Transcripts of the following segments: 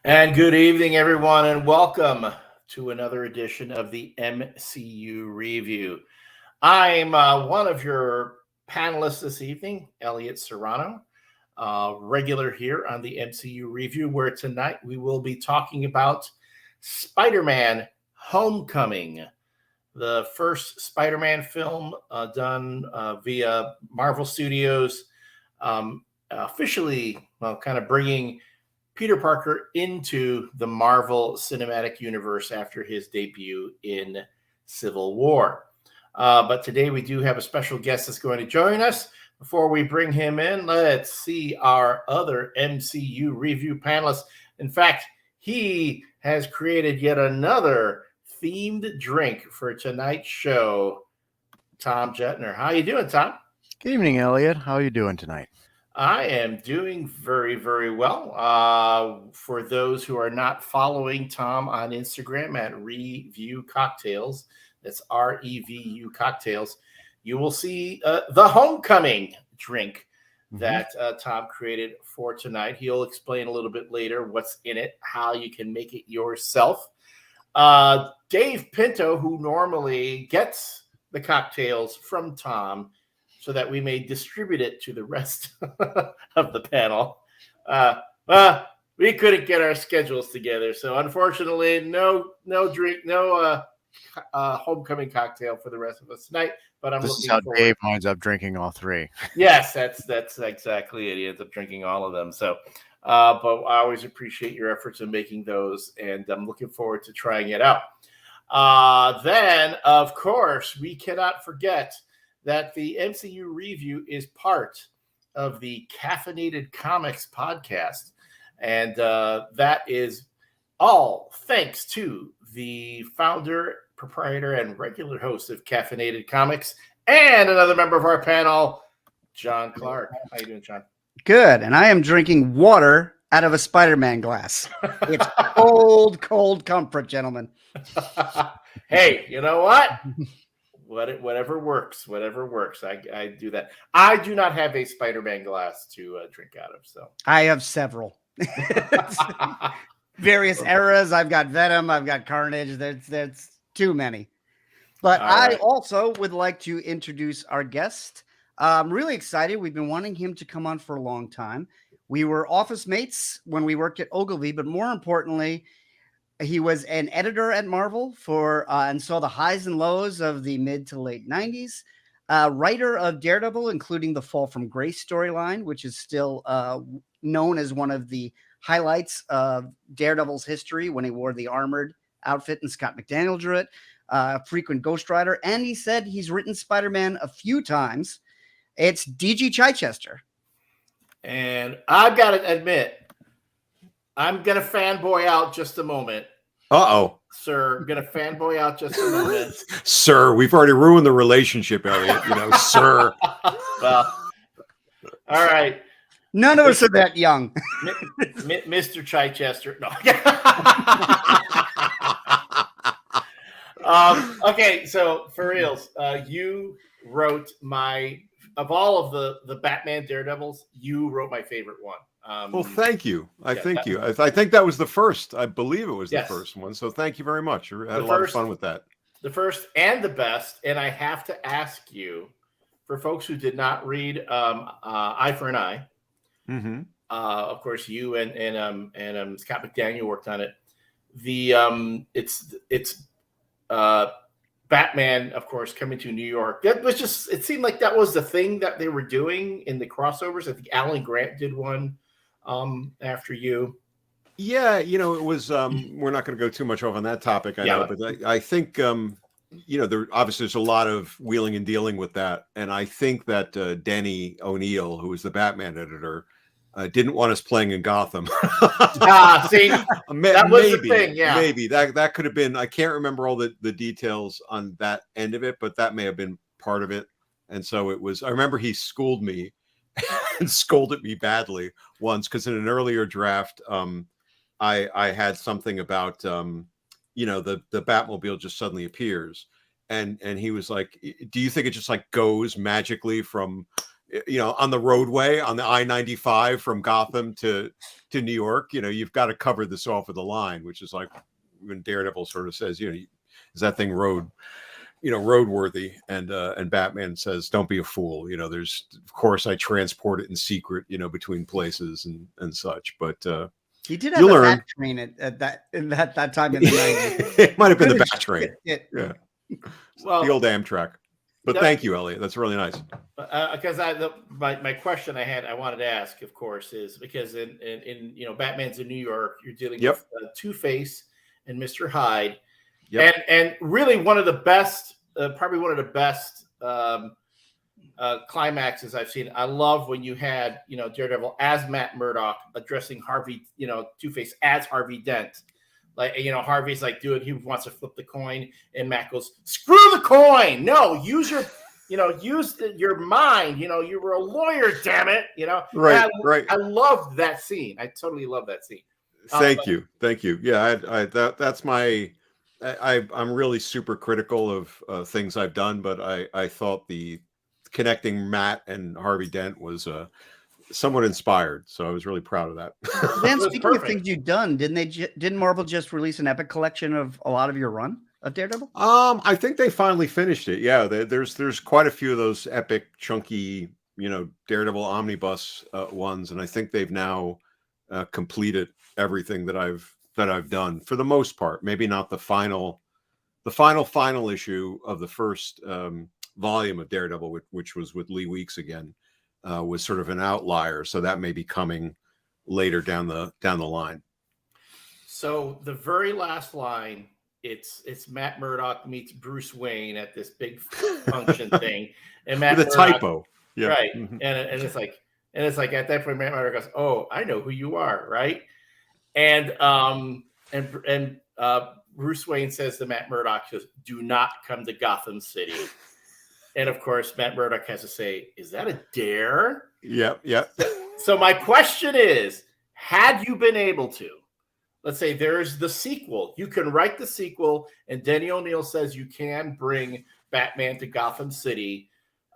And good evening, everyone, and welcome to another edition of the MCU Review. I'm one of your panelists this evening, Elliot Serrano, regular here on the MCU Review, where tonight we will be talking about Spider-Man Homecoming, the first Spider-Man film done via Marvel Studios, officially, kind of bringing Peter Parker into the Marvel Cinematic Universe after his debut in Civil War. But today we do have a special guest that's going to join us. Before we bring him in, let's see our other MCU review panelist. In fact, he has created yet another themed drink for tonight's show. Tom Jetner. How you doing, Tom? Good evening, Elliot. How are you doing tonight? I am doing very, very well. For those who are not following Tom on Instagram at ReVU Cocktails, that's ReVU Cocktails, you will see the homecoming drink that Tom created for tonight. He'll explain a little bit later what's in it, how you can make it yourself. Dave Pinto, who normally gets the cocktails from Tom, so that we may distribute it to the rest of the panel. We couldn't get our schedules together, so unfortunately, no drink, no homecoming cocktail for the rest of us tonight. But this is how Dave winds up drinking all three. Yes, that's exactly it. He ends up drinking all of them. So, but I always appreciate your efforts in making those, and I'm looking forward to trying it out. Then, of course, we cannot forget that the MCU Review is part of the Caffeinated Comics podcast. And that is all thanks to the founder, proprietor, and regular host of Caffeinated Comics, and another member of our panel, John Clark. How you doing, John? Good. And I am drinking water out of a Spider-Man glass. It's cold comfort, gentlemen. Hey, you know what? Whatever works. I do that. I do not have a Spider-Man glass to drink out of. So I have several. Various eras. I've got Venom. I've got Carnage. There's too many. But I also would like to introduce our guest. I'm really excited. We've been wanting him to come on for a long time. We were office mates when we worked at Ogilvy, but more importantly, he was an editor at Marvel and saw the highs and lows of the mid to late 90s. Writer of Daredevil, including the Fall from Grace storyline, which is still known as one of the highlights of Daredevil's history when he wore the armored outfit and Scott McDaniel drew it. Frequent ghostwriter. And he said he's written Spider-Man a few times. It's D.G. Chichester. And I've got to admit, I'm going to fanboy out just a moment. Uh-oh. Sir, I'm going to fanboy out just a moment. Sir, we've already ruined the relationship, Elliot. Sir. Well, all right. None of us are that young. Mr. Chichester. No. Okay, so for reals, you wrote of all of the Batman Daredevils, you wrote my favorite one. Well, thank you. I think that was the first. I believe it was the first one. So thank you very much. I had a lot of fun with that. The first and the best. And I have to ask you, for folks who did not read Eye for an Eye, of course, you and Scott McDaniel worked on it. It's Batman, of course, coming to New York. That was it seemed like that was the thing that they were doing in the crossovers. I think Alan Grant did one after you. Yeah, it was we're not going to go too much off on that topic, I know, but I think there's a lot of wheeling and dealing with that, and I think that Denny O'Neil, who was the Batman editor, didn't want us playing in Gotham. See, that was the thing. Yeah, maybe that could have been. I can't remember all the details on that end of it, but that may have been part of it. And so it was. I remember he schooled me and scolded me badly once because in an earlier draft, I had something about the Batmobile just suddenly appears, and he was like, "Do you think it just like goes magically from on the roadway on the I-95 from Gotham to New York, you've got to cover this off with a line, which is like when Daredevil sort of says, is that thing roadworthy? And Batman says, don't be a fool. There's, of course, I transport it in secret, between places and such. But he did have a bat train at that time in the 90s. It might have been the bat train. Yeah. Well, the old Amtrak. But thank you, Elliot. That's really nice. Because my question I wanted to ask, of course, is because in Batman's in New York, you're dealing with Two-Face and Mr. Hyde, and really one of the best, probably one of the best climaxes I've seen. I love when you had Daredevil as Matt Murdock addressing Harvey, Two-Face as Harvey Dent. Like, Harvey's like, dude, he wants to flip the coin. And Matt goes, screw the coin. No, use your, your mind. You were a lawyer, damn it. Right, right. I loved that scene. I totally love that scene. Thank you. Yeah, that's my, I'm really super critical of things I've done, but I thought the connecting Matt and Harvey Dent was somewhat inspired, so I was really proud of that. Then, speaking of things you've done, didn't Marvel just release an epic collection of a lot of your run of Daredevil? I think they finally finished it. Yeah, there's quite a few of those epic, chunky, Daredevil omnibus ones, and I think they've now completed everything that I've done for the most part. Maybe not the final issue of the first volume of Daredevil, which was with Lee Weeks again. Was sort of an outlier, so that may be coming later down the line. So the very last line, it's Matt Murdock meets Bruce Wayne at this big function thing, and Matt with a Murdock, typo, yeah, right? And it's like at that point, Matt Murdock goes, "Oh, I know who you are," right? And Bruce Wayne says to Matt Murdock, "Do not come to Gotham City." And of course, Matt Murdock has to say, "Is that a dare?" Yep. So my question is, had you been able to, let's say there's the sequel, you can write the sequel, and Denny O'Neil says you can bring Batman to Gotham City.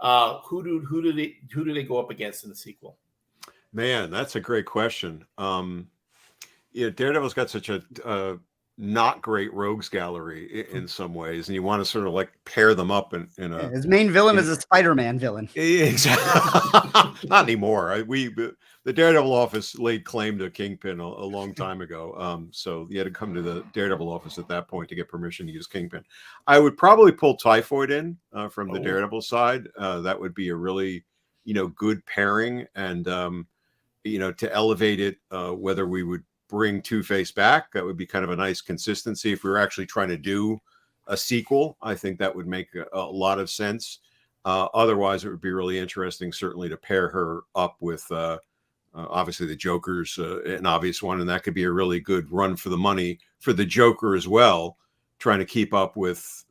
Who do they go up against in the sequel? Man, that's a great question. Daredevil's got such a not great rogues gallery in some ways, and you want to sort of like pair them up in a his main villain is a Spider-Man villain. Exactly. Not anymore. The Daredevil office laid claim to Kingpin a long time ago, so you had to come to the Daredevil office at that point to get permission to use Kingpin. I would probably pull Typhoid in from the Daredevil side. That would be a really good pairing, and to elevate it, whether we would bring Two-Face back, that would be kind of a nice consistency. If we were actually trying to do a sequel, I think that would make a lot of sense. Otherwise, it would be really interesting, certainly, to pair her up with obviously the Joker's an obvious one, and that could be a really good run for the money for the Joker as well, trying to keep up with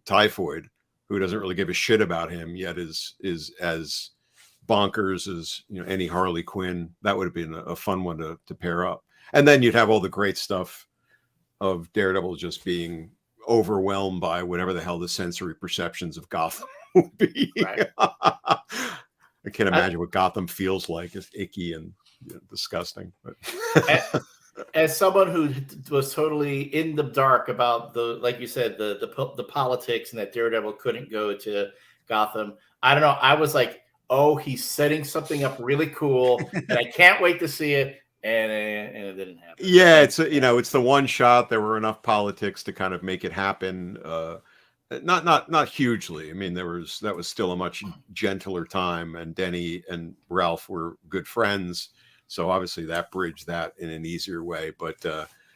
Typhoid, who doesn't really give a shit about him yet is as bonkers as any Harley Quinn. That would have been a fun one to pair up. And then you'd have all the great stuff of Daredevil just being overwhelmed by whatever the hell the sensory perceptions of Gotham would be. Right. I can't imagine what Gotham feels like. It's icky and disgusting. But as someone who was totally in the dark about like you said, the politics, and that Daredevil couldn't go to Gotham, I don't know. I was like, oh, he's setting something up really cool, and I can't wait to see it. And it didn't happen. Yeah, it's it's the one shot. There were enough politics to kind of make it happen. Not hugely. I mean, that was still a much gentler time, and Denny and Ralph were good friends, so obviously that bridged that in an easier way. But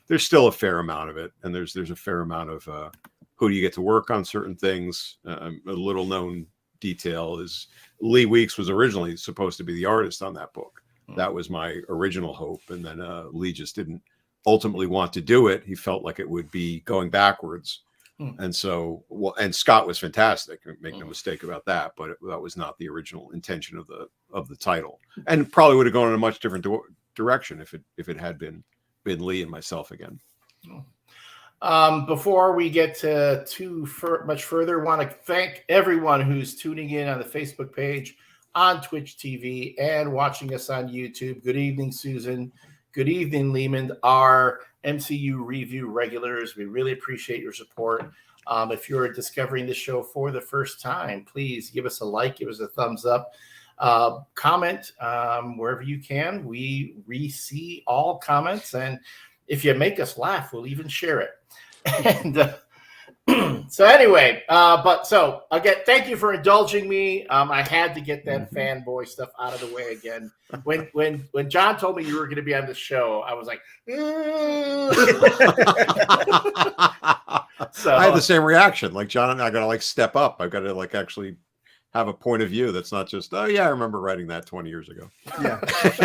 there's still a fair amount of it, and there's a fair amount of who do you get to work on certain things. A little known detail is Lee Weeks was originally supposed to be the artist on that book. That was my original hope. And then Lee just didn't ultimately want to do it. He felt like it would be going backwards. And so, and Scott was fantastic. Make no mistake about that. But that was not the original intention of the title, and probably would have gone in a much different direction if it had been Lee and myself again. Before we get to much further, want to thank everyone who's tuning in on the Facebook page, on Twitch TV and watching us on YouTube. Good evening, Susan. Good evening, Lehman, our MCU ReVU regulars. We really appreciate your support. If you're discovering the show for the first time, please give us a like, give us a thumbs up, comment wherever you can. We see all comments, and if you make us laugh, we'll even share it. And so anyway, so again, thank you for indulging me. I had to get that fanboy stuff out of the way again. When John told me you were going to be on the show, I was like, so I had the same reaction. Like John and I got to like step up. I've got to like actually have a point of view that's not just, oh yeah, I remember writing that 20 years ago. Yeah,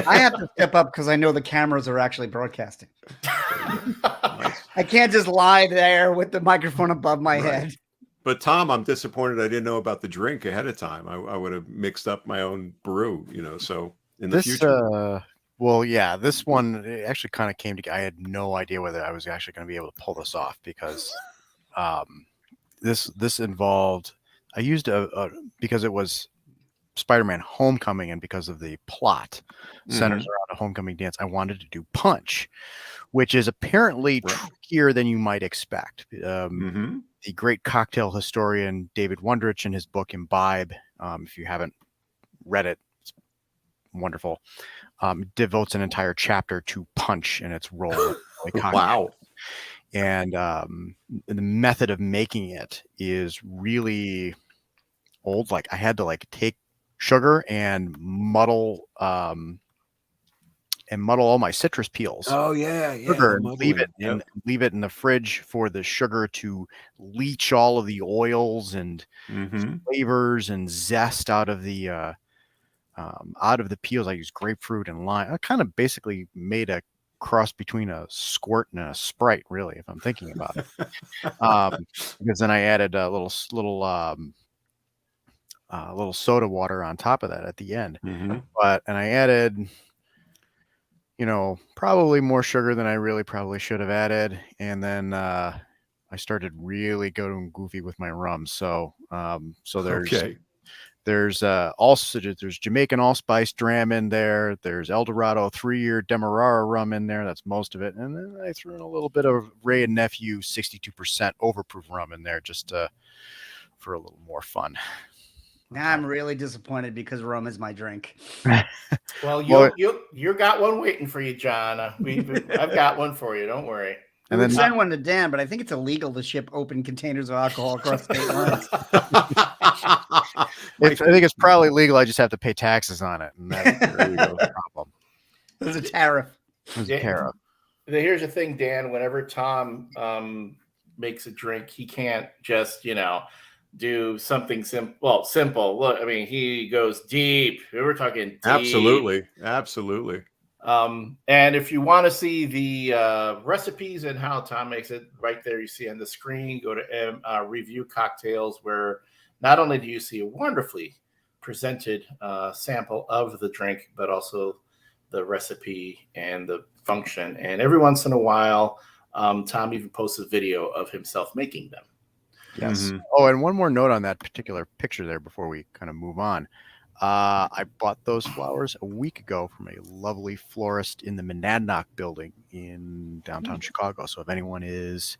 I have to step up because I know the cameras are actually broadcasting. Nice. I can't just lie there with the microphone above my head. But Tom, I'm disappointed I didn't know about the drink ahead of time. I would have mixed up my own brew, so in the future. Well, yeah, this one it actually kind of came together. I had no idea whether I was actually going to be able to pull this off because this involved. I used because it was Spider-Man Homecoming, and because of the plot centers around a homecoming dance, I wanted to do Punch, which is apparently trickier than you might expect. The great cocktail historian David Wondrich, in his book Imbibe, if you haven't read it, it's wonderful, devotes an entire chapter to Punch and its role. Wow. And the method of making it is really old. Like I had to take sugar and muddle all my citrus peels. Oh yeah, sugar, and leave it in the fridge for the sugar to leach all of the oils and flavors and zest out of the peels. I used grapefruit and lime. I kind of basically made a cross between a squirt and a Sprite, really, if I'm thinking about it. Because then I added a little soda water on top of that at the end. And I added, probably more sugar than I really probably should have added. And then I started really going goofy with my rum. So there's there's Jamaican allspice dram in there. There's Eldorado 3-year Demerara rum in there. That's most of it. And then I threw in a little bit of Ray and Nephew 62% overproof rum in there just for a little more fun. Now I'm really disappointed because rum is my drink. Well, you got one waiting for you, John. I've got one for you. Don't worry. And then send one to Dan, but I think it's illegal to ship open containers of alcohol across state lines. I think it's probably legal. I just have to pay taxes on it, and there we go. The problem. There's a tariff. Here's the thing, Dan. Whenever Tom makes a drink, he can't just do something simple. Look, I mean, he goes deep. We're talking deep. Absolutely. And if you want to see the recipes and how Tom makes it, right there you see on the screen, go to ReVU Cocktails, where not only do you see a wonderfully presented sample of the drink, but also the recipe and the function. And every once in a while, Tom even posts a video of himself making them. Yes. Oh, and one more note on that particular picture there before we kind of move on. I bought those flowers a week ago from a lovely florist in the Monadnock building in downtown Chicago. So if anyone is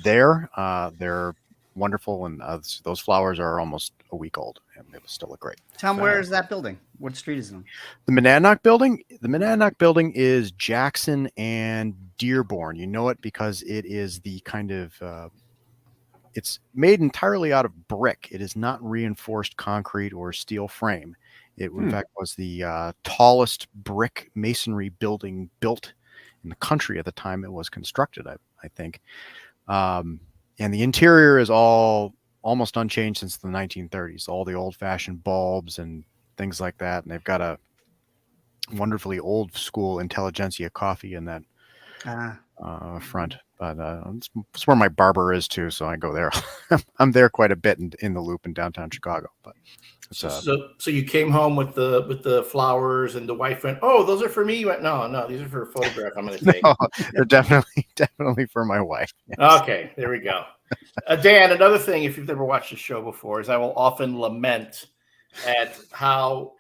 there, they're wonderful. And those flowers are almost a week old and they still look great. Tom, where is that building? What street is it on? The Monadnock building? The Monadnock building is Jackson and Dearborn. You know it because it is the kind of... it's made entirely out of brick. It is not reinforced concrete or steel frame. It, in fact, was the tallest brick masonry building built in the country at the time it was constructed, I think. And the interior is all almost unchanged since the 1930s. All the old-fashioned bulbs and things like that. And they've got a wonderfully old-school intelligentsia coffee in that front. But it's where my barber is too, so I go there. I'm there quite a bit in the Loop in downtown Chicago. But so you came home with the flowers, and the wife went, "Oh, those are for me." You went, "No, these are for a photograph I'm going to take." No, they're definitely for my wife. Yes. Okay, there we go. Dan, another thing, if you've never watched the show before, is I will often lament at how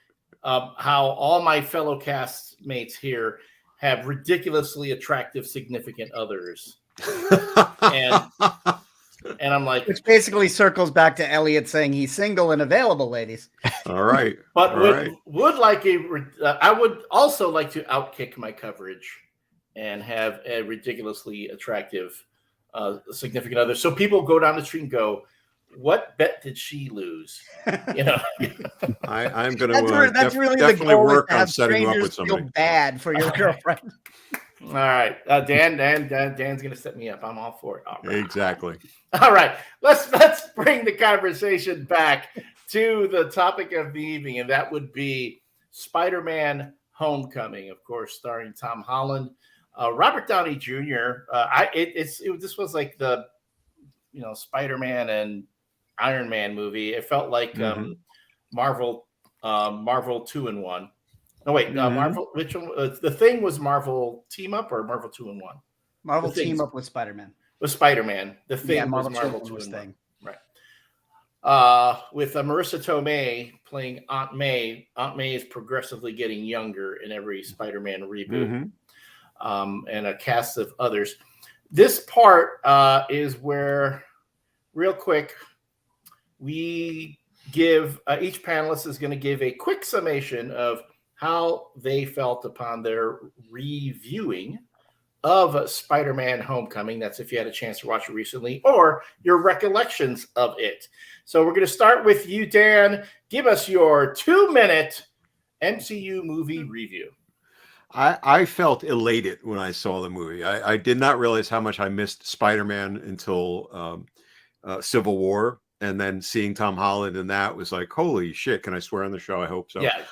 all my fellow castmates here have ridiculously attractive significant others, and I'm like, which basically circles back to Elliot saying he's single and available, ladies. All right, but all right. would like I would also like to outkick my coverage and have a ridiculously attractive significant other. So people go down the street and go, "What bet did she lose?" You know, I'm going to that's really definitely the goal, work to on have setting you up with strangers feel somebody. bad for your girlfriend. all right, Dan's going to set me up. I'm all for it. All right. Exactly. All right, let's bring the conversation back to the topic of the evening, and that would be Spider-Man: Homecoming, of course, starring Tom Holland, Robert Downey Jr. This was like the Spider-Man and Iron Man movie. It felt like Marvel 2-in-1. No, wait, Marvel. Which one? The Thing was Marvel Team Up or Marvel 2-in-1? Marvel Team Up with Spider-Man. With Spider-Man, The Thing was Marvel 2-in-1. Right. With Marisa Tomei playing Aunt May. Aunt May is progressively getting younger in every Spider-Man reboot, and a cast of others. This part is where, real quick, we give each panelist is going to give a quick summation of how they felt upon their reviewing of Spider-Man: Homecoming. That's if you had a chance to watch it recently, or your recollections of it. So we're going to start with you, Dan. Give us your 2-minute MCU movie review. I felt elated when I saw the movie. I did not realize how much I missed Spider-Man until Civil War. And then seeing Tom Holland in that was like, holy shit! Can I swear on the show? I hope so. Yeah.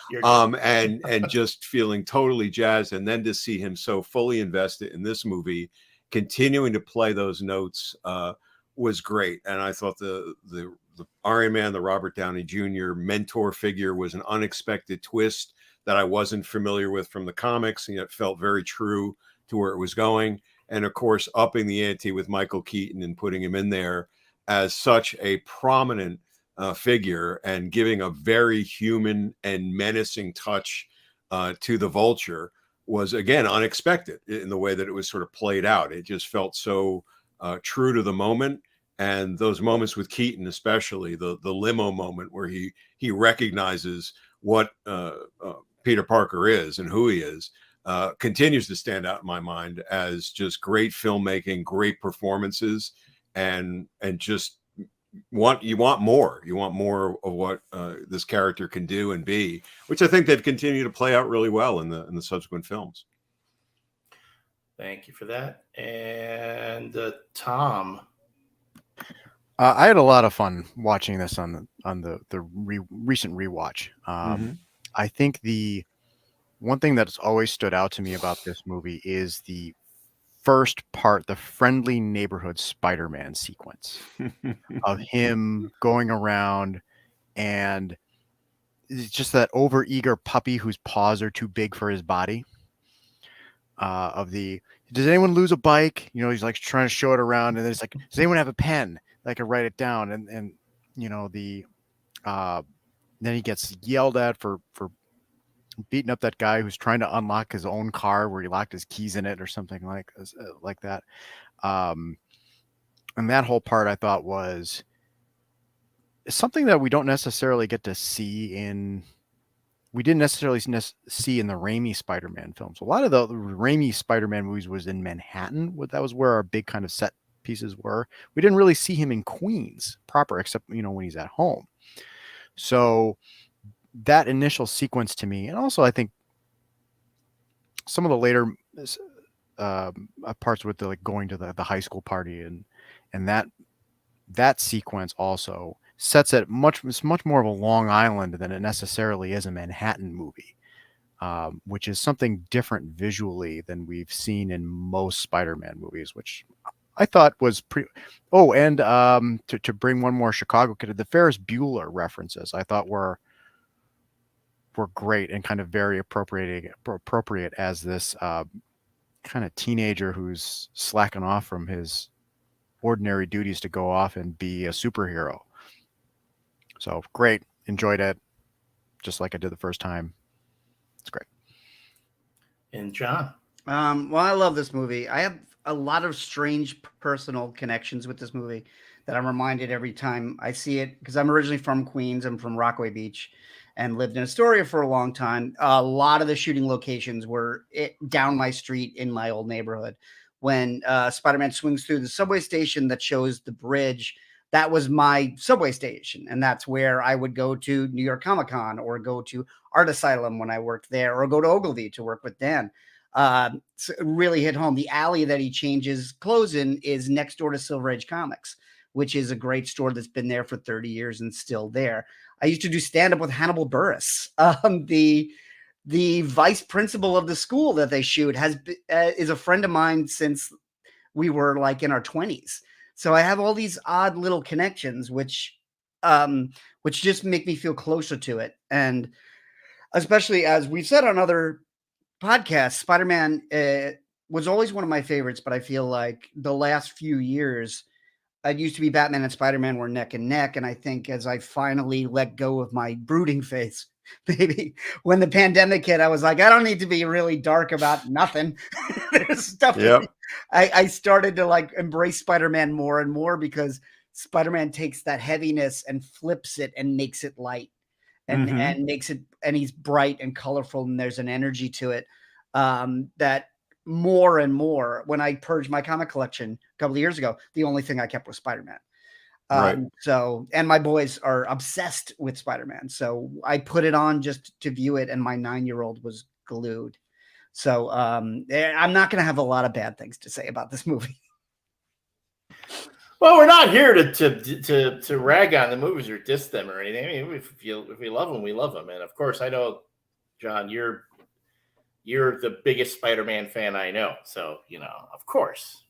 And just feeling totally jazzed, and then to see him so fully invested in this movie, continuing to play those notes, was great. And I thought the Iron Man, the Robert Downey Jr. mentor figure, was an unexpected twist that I wasn't familiar with from the comics, and yet felt very true to where it was going. And of course, upping the ante with Michael Keaton and putting him in there as such a prominent figure, and giving a very human and menacing touch to the Vulture was, again, unexpected in the way that it was sort of played out. It just felt so true to the moment. And those moments with Keaton, especially the limo moment where he recognizes what Peter Parker is and who he is, continues to stand out in my mind as just great filmmaking, great performances. And just you want more of what this character can do and be, which I think they've continued to play out really well in the subsequent films. Thank you for that. And Tom, I had a lot of fun watching this on the recent rewatch. I think the one thing that's always stood out to me about this movie is the first part, the friendly neighborhood Spider-Man sequence of him going around, and it's just that over-eager puppy whose paws are too big for his body. Does anyone lose a bike? He's like trying to show it around, and then it's like, does anyone have a pen that I can write it down? And then he gets yelled at for beating up that guy who's trying to unlock his own car where he locked his keys in it or something like that. And that whole part I thought was something that we don't necessarily get to see we didn't necessarily see in the Raimi Spider-Man films. A lot of the Raimi Spider-Man movies was in Manhattan. That was where our big kind of set pieces were. We didn't really see him in Queens proper, except, when he's at home. So that initial sequence to me, and also I think some of the later parts with the going to the high school party and that sequence also sets it it's much more of a Long Island than it necessarily is a Manhattan movie, which is something different visually than we've seen in most Spider-Man movies, which I thought was pretty. Oh, and to bring one more Chicago kid, the Ferris Bueller references I thought were great and kind of very appropriate as this kind of teenager who's slacking off from his ordinary duties to go off and be a superhero. So great. Enjoyed it. just like I did the first time. It's great. And John? Well, I love this movie. I have a lot of strange personal connections with this movie that I'm reminded every time I see it, because I'm originally from Queens. I'm from Rockaway Beach and lived in Astoria for a long time. A lot of the shooting locations were down my street in my old neighborhood. When Spider-Man swings through the subway station that shows the bridge, that was my subway station. And that's where I would go to New York Comic Con, or go to Art Asylum when I worked there, or go to Ogilvy to work with Dan. So it really hit home. The alley that he changes clothes in is next door to Silver Age Comics, which is a great store that's been there for 30 years and still there. I used to do stand-up with Hannibal Buress. The vice principal of the school that they shoot is a friend of mine since we were like in our 20s. So I have all these odd little connections, which just make me feel closer to it. And especially, as we've said on other podcasts, Spider-Man was always one of my favorites, but I feel like the last few years, it used to be Batman and Spider-Man were neck and neck. And I think as I finally let go of my brooding face, maybe when the pandemic hit, I was like, I don't need to be really dark about nothing. There's stuff. Yep. I started to like embrace Spider-Man more and more, because Spider-Man takes that heaviness and flips it and makes it light, and makes it, and he's bright and colorful, and there's an energy to it that more and more. When I purged my comic collection a couple of years ago, the only thing I kept was Spider-Man. Right. So, and my boys are obsessed with Spider-Man. So I put it on just to view it, and my 9-year-old was glued. So I'm not going to have a lot of bad things to say about this movie. Well, we're not here to rag on the movies or diss them or anything. I mean, if we love them, we love them. And of course, I know, John, you're the biggest Spider-Man fan I know. So, of course,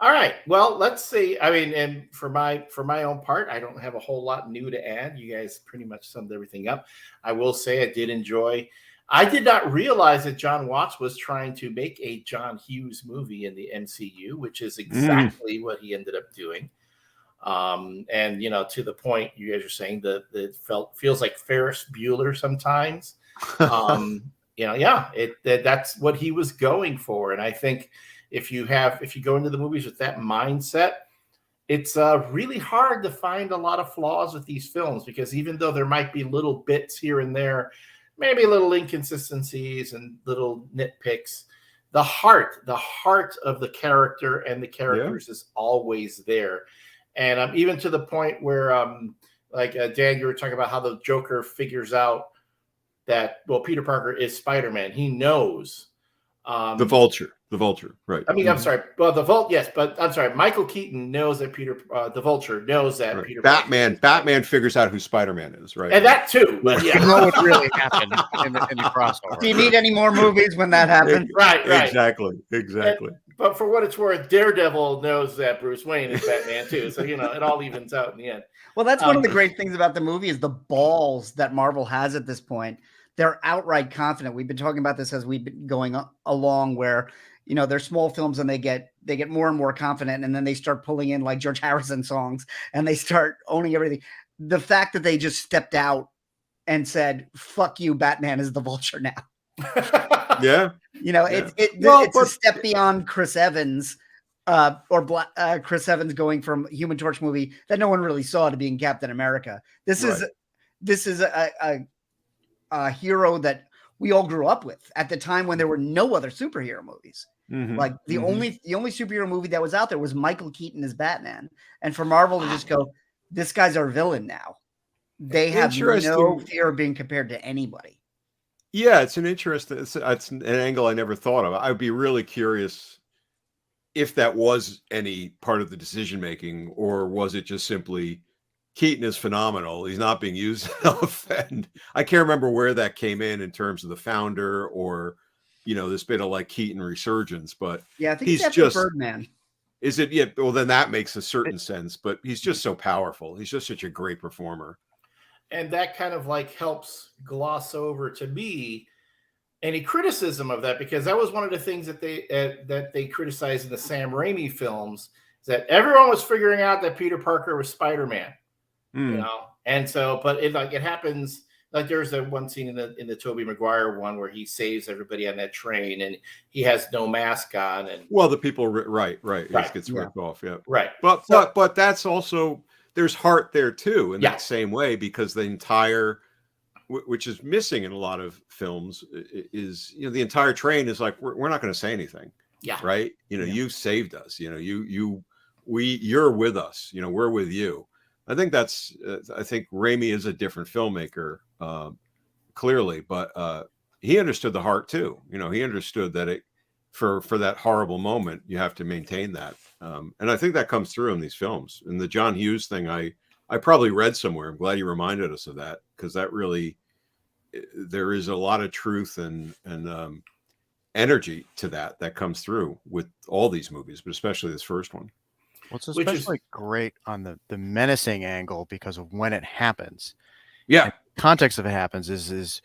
all right. Well, let's see. I mean, and for my own part, I don't have a whole lot new to add. You guys pretty much summed everything up. I will say I did enjoy. I did not realize that Jon Watts was trying to make a John Hughes movie in the MCU, which is exactly what he ended up doing. And to the point you guys are saying that it feels like Ferris Bueller sometimes. That's what he was going for. And I think if you go into the movies with that mindset, it's really hard to find a lot of flaws with these films, because even though there might be little bits here and there, maybe little inconsistencies and little nitpicks, the heart of the character and the characters is always there. And even to the point where, Dan, you were talking about how the Joker figures out that, Peter Parker is Spider-Man. He knows. The Vulture, right. I mean, I'm sorry. Well, but I'm sorry. Michael Keaton knows that the Vulture knows that right. Peter Batman figures out who Spider-Man is, right? And that too. But You know what really happened in the crossover. Do you need any more movies when that happens? Right. Exactly. But for what it's worth, Daredevil knows that Bruce Wayne is Batman too. So, it all evens out in the end. Well, that's one of the great things about the movie, is the balls that Marvel has at this point. They're outright confident. We've been talking about this as we've been going along, where, they're small films and they get more and more confident, and then they start pulling in like George Harrison songs, and they start owning everything. The fact that they just stepped out and said, "Fuck you, Batman is the Vulture now." Yeah. It's a step beyond Chris Evans, Chris Evans going from Human Torch movie that no one really saw to being Captain America. This is a hero that we all grew up with at the time when there were no other superhero movies. Like the only superhero movie that was out there was Michael Keaton as Batman. And for Marvel to just go, this guy's our villain now. They have no fear of being compared to anybody. Yeah, it's an interesting, it's an angle I never thought of. I'd be really curious if that was any part of the decision making, or was it just simply Keaton is phenomenal. He's not being used enough. And I can't remember where that came in terms of the founder, or, this bit of like Keaton resurgence, but yeah, I think he's just Birdman. Is it? Yeah. Well, then that makes a certain sense, but he's just so powerful. He's just such a great performer. And that kind of like helps gloss over, to me, any criticism of that, because that was one of the things that they criticized in the Sam Raimi films, is that everyone was figuring out that Peter Parker was Spider-Man. you know. And so, but it happens. Like there's that one scene in the Tobey Maguire one where he saves everybody on that train and he has no mask on. And well, the people, right. He just gets ripped off. Yeah. Right. But that's also, there's heart there too, in that same way, because the entire, which is missing in a lot of films, is, you know, the entire train is like, we're not going to say anything. Yeah. Right. You know, you saved us, you know, you're with us, you know, we're with you. I think that's, I think Raimi is a different filmmaker, clearly, but he understood the heart too. You know, he understood that for that horrible moment, you have to maintain that. And I think that comes through in these films. And the John Hughes thing, I probably read somewhere. I'm glad you reminded us of that, because that really, there is a lot of truth and energy to that comes through with all these movies, but especially this first one. What's especially great on the menacing angle, because of when it happens. Yeah. The context of it happens is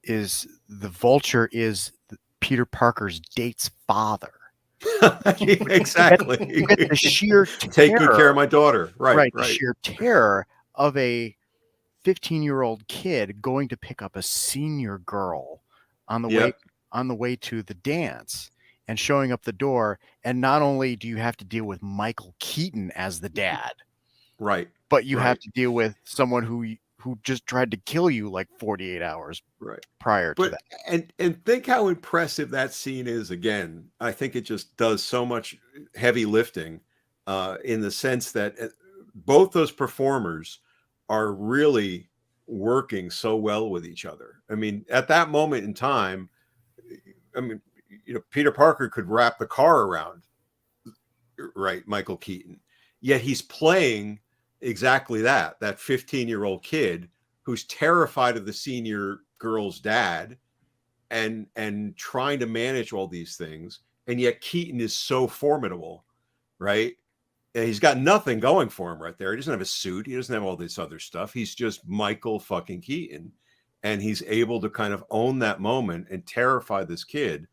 the Vulture is Peter Parker's date's father. Exactly. You get the sheer terror, taking care of my daughter. Right. The sheer terror of a 15-year-old kid going to pick up a senior girl on the way to the dance and showing up the door. And not only do you have to deal with Michael Keaton as the dad, right, but you have to deal with someone who just tried to kill you like 48 hours prior to that. And think how impressive that scene is. Again, I think it just does so much heavy lifting, in the sense that both those performers are really working so well with each other. I mean, at that moment in time, I mean, you know, Peter Parker could wrap the car around, right, Michael Keaton, yet he's playing exactly that 15-year-old kid who's terrified of the senior girl's dad and trying to manage all these things. And yet Keaton is so formidable, right? And he's got nothing going for him right there. He doesn't have a suit. He doesn't have all this other stuff. He's just Michael fucking Keaton. And he's able to kind of own that moment and terrify this kid.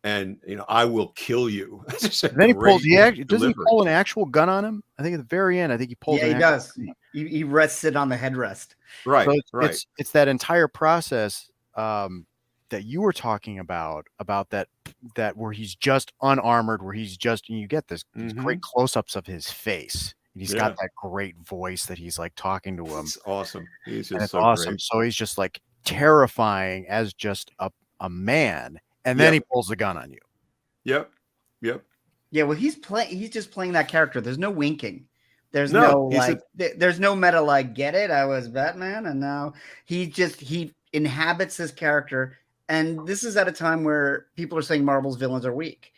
And, you know, I will kill you. And then he pulls, doesn't he pull an actual gun on him? I think at the very end, he pulls. Yeah, he does. He rests it on the headrest. Right. So it's that entire process that you were talking about that where he's just unarmored, where he's just, and you get these great close-ups of his face. He's got that great voice that he's like talking to him. It's awesome. He's just it's awesome. Great. So he's just like terrifying as just a man. And then he pulls the gun on you. Yep. Yeah, well, he's just playing that character. There's no winking. There's no there's no meta like, get it? I was Batman, and now he inhabits his character. And this is at a time where people are saying Marvel's villains are weak.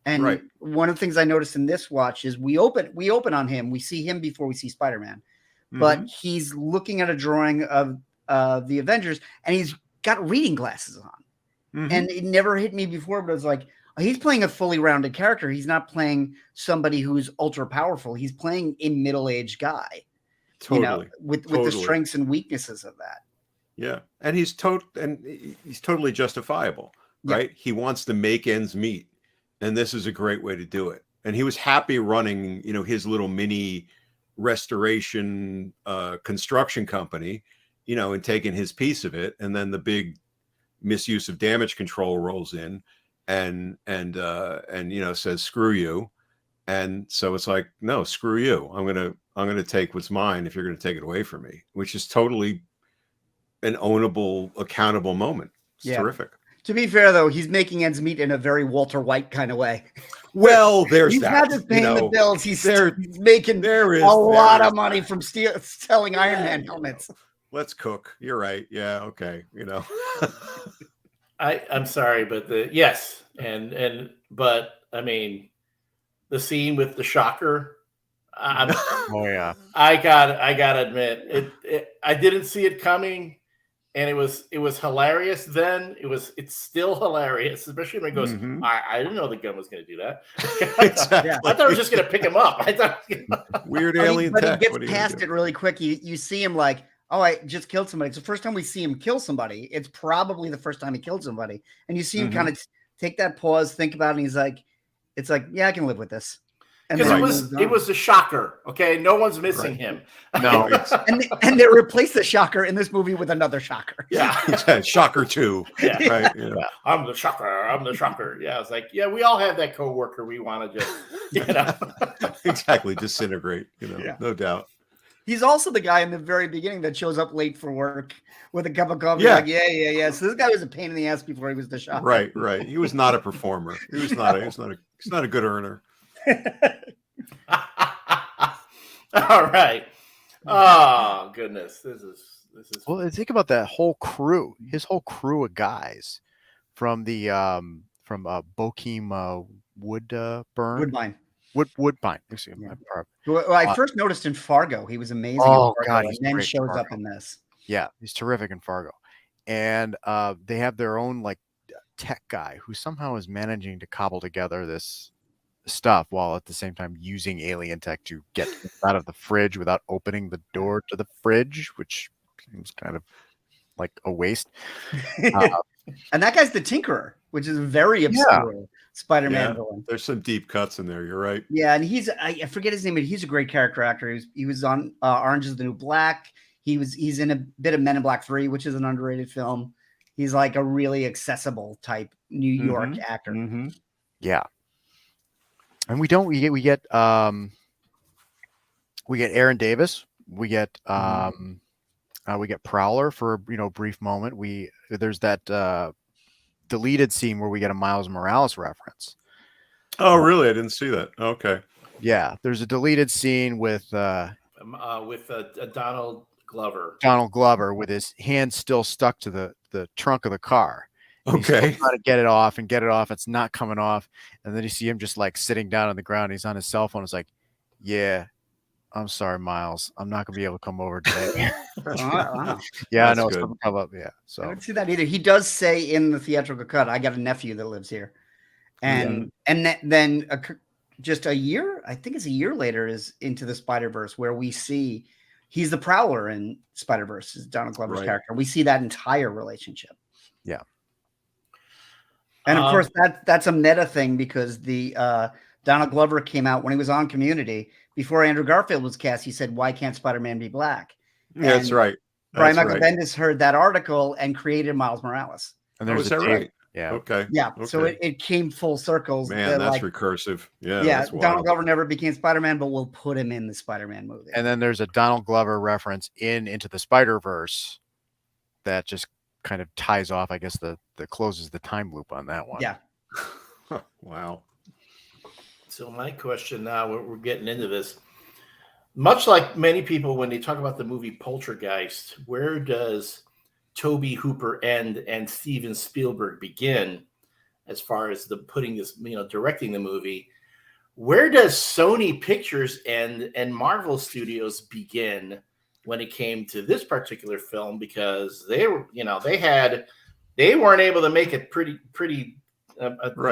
And one of the things I noticed in this watch is we open on him. We see him before we see Spider-Man, but he's looking at a drawing of the Avengers, and he's got reading glasses on. And it never hit me before, but it was like, he's playing a fully rounded character. He's not playing somebody who's ultra powerful. He's playing a middle-aged guy, with the strengths and weaknesses of that. Yeah, and he's totally justifiable, right? He wants to make ends meet, and this is a great way to do it. And he was happy running, you know, his little mini restoration construction company, you know, and taking his piece of it, and then the big misuse of damage control rolls in and you know, says screw you. And so it's like, no, screw you. I'm gonna take what's mine if you're gonna take it away from me, which is totally an ownable, accountable moment. It's terrific. To be fair, though, he's making ends meet in a very Walter White kind of way. Well, there's he's that. He's not just paying the bills. He's making a lot of money from selling Iron Man helmets. Let's cook. You're right. Yeah. Okay. You know. I'm sorry, but but I mean, the scene with the shocker. I gotta admit, I didn't see it coming, and it was hilarious. Then it's still hilarious, especially when it goes. I didn't know the gun was going to do that. Exactly. I thought it was just going to pick him up. I thought weird alien but tech. He gets past it really quick. You see him like, oh, I just killed somebody. It's the first time we see him kill somebody. It's probably the first time he killed somebody, and you see him kind of take that pause, think about it, and it's like, yeah, I can live with this. And Because then it was a shocker. Okay, no one's missing Right. him. No, and they replaced the shocker in this movie with another shocker. Yeah. Shocker 2. Yeah. Right. You know. I'm the shocker. I'm the shocker. Yeah, it's like, yeah, we all have that coworker we want to just, you know. Exactly. Disintegrate. Yeah. No doubt. He's also the guy in the very beginning that shows up late for work with a cup of coffee. Yeah. Like, yeah. So this guy was a pain in the ass before he was the shocker. Right. He was not a performer. He's not a good earner. All right. Oh goodness, this is. well, think about that whole crew. His whole crew of guys from the Bokeem Woodbine. Woodbine. Excuse me. Well, I first noticed in Fargo, he was amazing. Oh, in Fargo, God, and he's then great in shows up Fargo. in this. Yeah, he's terrific in Fargo, and they have their own like tech guy who somehow is managing to cobble together this stuff while at the same time using alien tech to get out of the fridge without opening the door to the fridge, which seems kind of like a waste. And that guy's the Tinkerer, which is a very obscure Spider-Man villain. There's some deep cuts in there. You're right. Yeah, and I forget his name, but he's a great character actor. He was on Orange is the New Black. He's in a bit of Men in Black 3, which is an underrated film. He's like a really accessible type New York actor. Mm-hmm. Yeah. And we get Aaron Davis. We get Prowler for a brief moment. There's that deleted scene where we get a Miles Morales reference. Oh, really? I didn't see that. Okay. Yeah, there's a deleted scene with Donald Glover. Donald Glover with his hand still stuck to the trunk of the car. Okay. He's trying to get it off. It's not coming off. And then you see him just like sitting down on the ground. He's on his cell phone. It's like, yeah, I'm sorry, Miles. I'm not going to be able to come over today. Wow. Yeah, That's I know. good. Something come up. Yeah. I So don't see that either. He does say in the theatrical cut, I got a nephew that lives here. And then just a year, I think it's a year later, is Into the Spider-Verse, where we see he's the Prowler in Spider-Verse, is Donald Glover's character. We see that entire relationship. Yeah. And of course, that's a meta thing because the Donald Glover came out when he was on Community. Before Andrew Garfield was cast, he said, "Why can't Spider-Man be black?" Yeah, that's right. Brian Michael Bendis heard that article and created Miles Morales. and there's Is that right? Yeah. Okay. Yeah, so Okay. it came full circles. Man, that, that's recursive. Yeah. yeah, That's Donald wild. Glover never became Spider-Man, but we'll put him in the Spider-Man movie. And then there's a Donald Glover reference Into the Spider-Verse that just kind of ties off, I guess, the closes the time loop on that one. Yeah. Wow. So my question now, we're getting into this. Much like many people, when they talk about the movie Poltergeist, where does Toby Hooper end and Steven Spielberg begin as far as putting this, directing the movie? Where does Sony Pictures and Marvel Studios begin when it came to this particular film? Because they were, they weren't able to make it pretty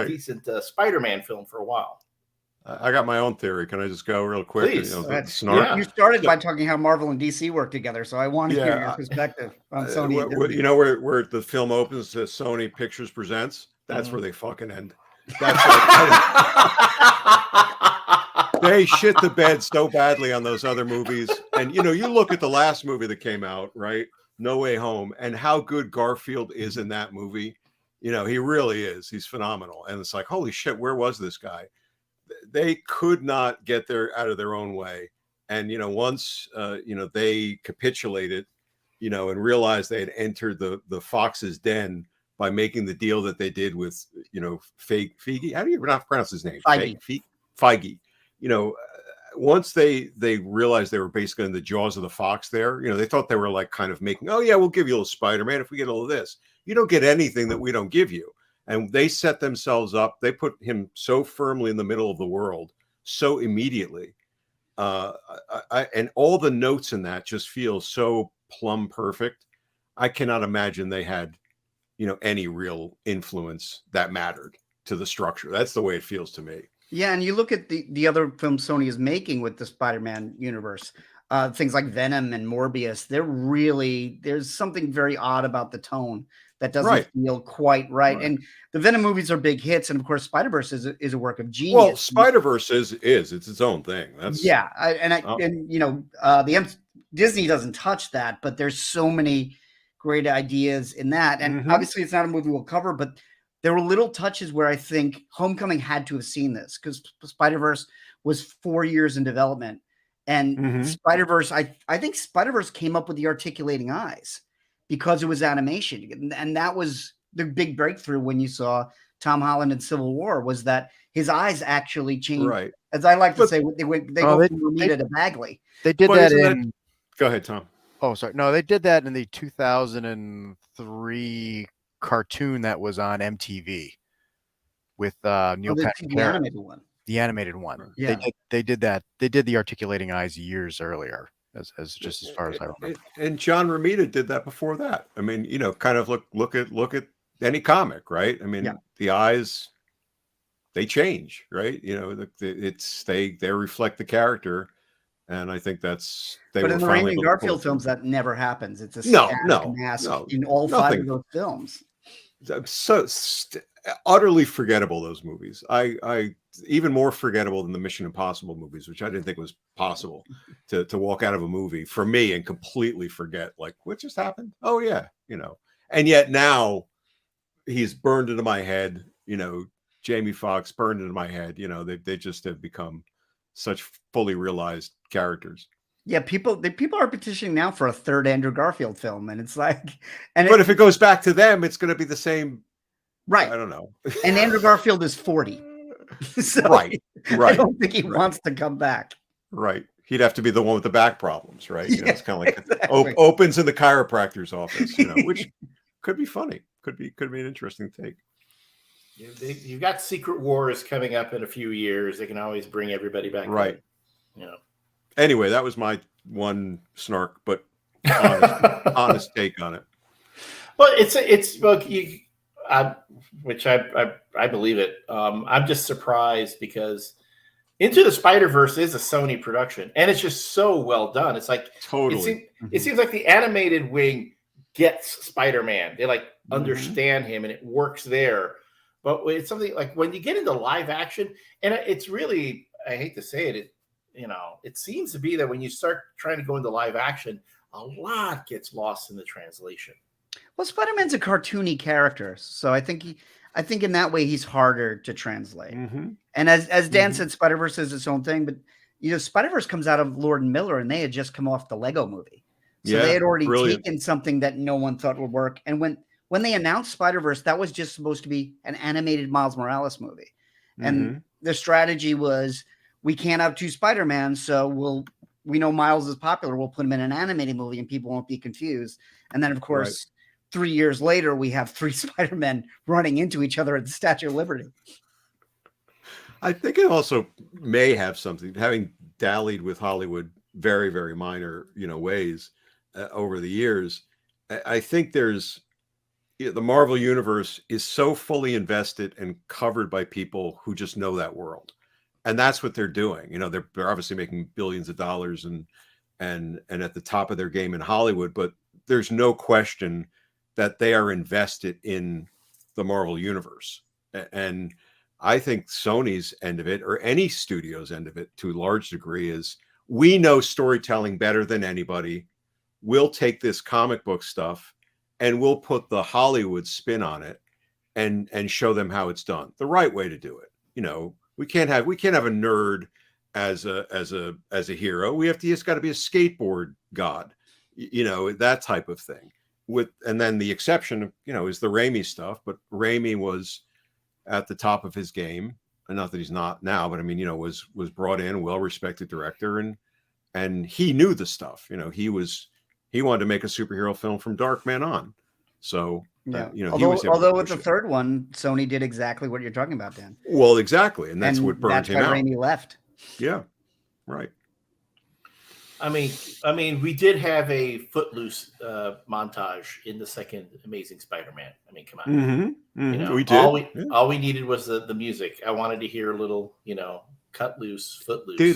decent Spider-Man film for a while. I got my own theory. Can I just go real quick? Please. You started by talking how Marvel and DC work together, so I want to hear your perspective on Sony. Where the film opens to Sony Pictures Presents, that's where they fucking end. That's they shit the bed so badly on those other movies. And, you look at the last movie that came out, right? No Way Home, and how good Garfield is in that movie. He really is. He's phenomenal. And it's like, holy shit, where was this guy? They could not get out of their own way. And, once, they capitulated, and realized they had entered the Fox's den by making the deal that they did with, Feige. How do you not pronounce his name? Feige. Once they realized they were basically in the jaws of the fox there, they thought they were like kind of making, oh yeah, we'll give you a little Spider-Man if we get all of this. You don't get anything that we don't give you. And they set themselves up. They put him so firmly in the middle of the world so immediately. And all the notes in that just feel so plumb perfect. I cannot imagine they had, any real influence that mattered to the structure. That's the way it feels to me. Yeah, and you look at the other films Sony is making with the Spider-Man universe. things like Venom and Morbius, there's something very odd about the tone that doesn't feel quite right. And the Venom movies are big hits, and of course, Spider-Verse is a work of genius. Well, Spider-Verse is it's its own thing. That's Disney doesn't touch that, but there's so many great ideas in that. And obviously, it's not a movie we'll cover, but there were little touches where I think Homecoming had to have seen this, because Spider-Verse was 4 years in development. And Spider-Verse, I think Spider-Verse came up with the articulating eyes because it was animation. And that was the big breakthrough when you saw Tom Holland in Civil War, was that his eyes actually changed. Right. As I like to say, they go from Romita to Bagley. They did that in... Go ahead, Tom. Oh, sorry. No, they did that in the 2003 cartoon that was on MTV with Neil Patrick Harris. The animated one. The animated one. Yeah. They did that. They did the articulating eyes years earlier, as far as I remember. And John Romita did that before that. I mean, kind of look at any comic, right? I mean, the eyes, they change, right? They reflect the character, and I think that's But in the Raimi Garfield films, that never happens. It's a mask in all five of those films. So utterly forgettable, those movies. I even more forgettable than the Mission Impossible movies, which I didn't think was possible to walk out of a movie for me and completely forget, like, what just happened? Oh yeah, and yet now he's burned into my head. Jamie Foxx burned into my head. They just have become such fully realized characters. Yeah, people are petitioning now for a third Andrew Garfield film, and it's like, but if it goes back to them, it's going to be the same, right? I don't know. And Andrew Garfield is 40, so right. I don't think he wants to come back. Right, he'd have to be the one with the back problems, right? It's kind of like opens in the chiropractor's office, which could be funny. Could be an interesting take. You've got Secret Wars coming up in a few years. They can always bring everybody back, right? Anyway, that was my one snark, but honest take on it. Well, which I believe it. I'm just surprised because Into the Spider-Verse is a Sony production, and it's just so well done. It's like totally. It seems like the animated wing gets Spider-Man. They understand him, and it works there. But it's something like when you get into live action, and it's really, I hate to say it, it seems to be that when you start trying to go into live action, a lot gets lost in the translation. Well, Spider-Man's a cartoony character, so I think in that way he's harder to translate. And as Dan said, Spider-Verse is its own thing, but Spider-Verse comes out of Lord and Miller, and they had just come off the Lego movie, so they had already taken something that no one thought would work. And when they announced Spider-Verse, that was just supposed to be an animated Miles Morales movie, and the strategy was, we can't have two Spider-Man, so we know Miles is popular. We'll put him in an animated movie and people won't be confused. And then, of course, 3 years later, we have three Spider-Men running into each other at the Statue of Liberty. I think it also may have something, having dallied with Hollywood very, very minor, ways over the years. I think there's the Marvel universe is so fully invested and covered by people who just know that world. And that's what they're doing. They're obviously making billions of dollars and at the top of their game in Hollywood, but there's no question that they are invested in the Marvel universe. And I think Sony's end of it, or any studio's end of it to a large degree, is we know storytelling better than anybody. We'll take this comic book stuff and we'll put the Hollywood spin on it and show them how it's done. The right way to do it. We can't have a nerd as a hero. He's got to be a skateboard god, that type of thing. And then the exception, is the Raimi stuff. But Raimi was at the top of his game, and not that he's not now, but I mean, was brought in, well-respected director, and he knew the stuff. He wanted to make a superhero film from Darkman on. So although with the third one, Sony did exactly what you're talking about, Dan. Well, exactly, and that's what burned him out. Raimi left. Yeah, right. I mean, we did have a Footloose montage in the second Amazing Spider-Man. I mean, come on, we did. All we needed was the music. I wanted to hear a little, cut loose, Footloose. Do.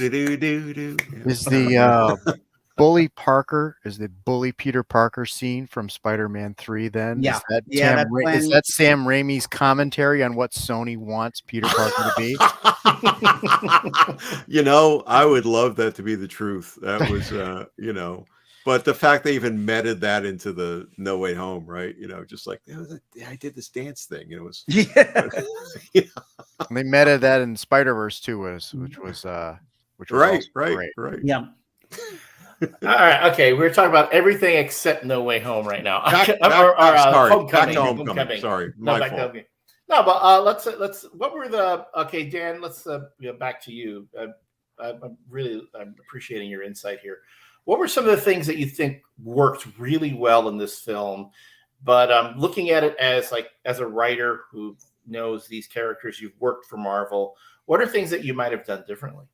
Is the bully Parker, is the bully Peter Parker scene from Spider-Man 3 then? Yeah. Is that, Yeah, that's is when- that Sam Raimi's commentary on what Sony wants Peter Parker to be? You know, I would love that to be the truth. That was, you know, but the fact they even meted that into the No Way Home, right? You know, just like, I did this dance thing. It was, Yeah. And they meta that in Spider-Verse too, which was right, also right, great. right. Yeah. All right, okay, we're talking about everything except No Way Home right now. Sorry, Homecoming. back to Homecoming. Sorry, No, my back to fault. Homecoming. No, but let's. What were the? Okay, Dan. Let's back to you. I'm appreciating your insight here. What were some of the things that you think worked really well in this film? But looking at it as a writer who knows these characters, you've worked for Marvel. What are things that you might have done differently?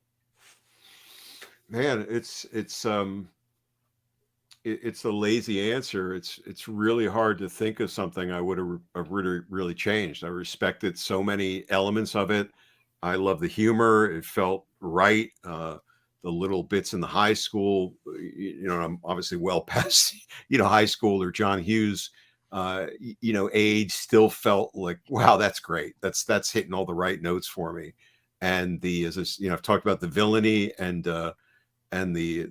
Man, it's a lazy answer. It's really hard to think of something I would have really changed. I respected so many elements of it. I love the humor. It felt right. The little bits in the high school, you know, I'm obviously well past, you know, high school or John Hughes, you know, age, still felt like, wow, that's great. That's hitting all the right notes for me. And I've talked about the villainy and the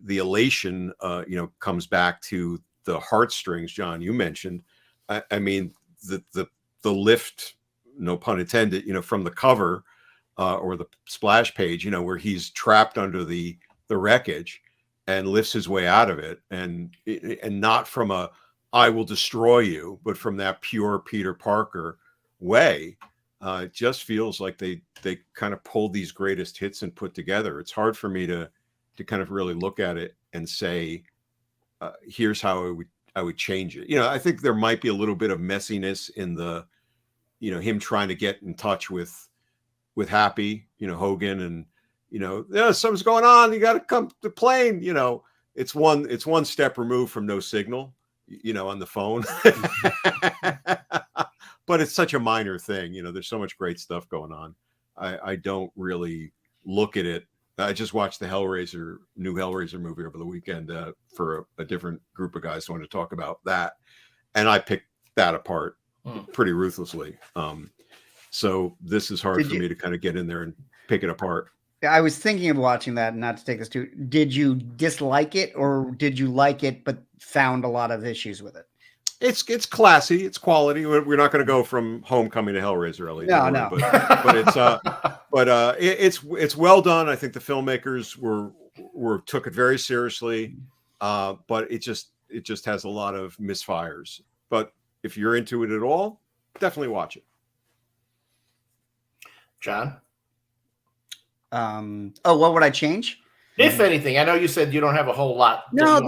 elation, you know, comes back to the heartstrings, John, you mentioned. I mean, the lift, no pun intended, you know, from the cover or the splash page, you know, where he's trapped under the wreckage and lifts his way out of it, and not from a "I will destroy you," but from that pure Peter Parker way. It just feels like they kind of pulled these greatest hits and put together. It's hard for me to kind of really look at it and say, here's how I would change it. You know, I think there might be a little bit of messiness in the, you know, him trying to get in touch with Happy, you know, Hogan, and, you know, yeah, something's going on. You got to come to the plane. You know, it's one step removed from no signal, you know, on the phone. But it's such a minor thing. You know, there's so much great stuff going on. I don't really look at it. I just watched the new Hellraiser movie over the weekend for a different group of guys who wanted to talk about that. And I picked that apart pretty ruthlessly. So this is hard for me to kind of get in there and pick it apart. I was thinking of watching that, and not to take this too. Did you dislike it, or did you like it but found a lot of issues with it? It's classy, it's quality. We're not going to go from Homecoming to Hellraiser, Ellie. No. But it's well done. I think the filmmakers took it very seriously, but it just has a lot of misfires. But if you're into it at all, definitely watch it. John? What would I change? If anything, I know you said you don't have a whole lot. No,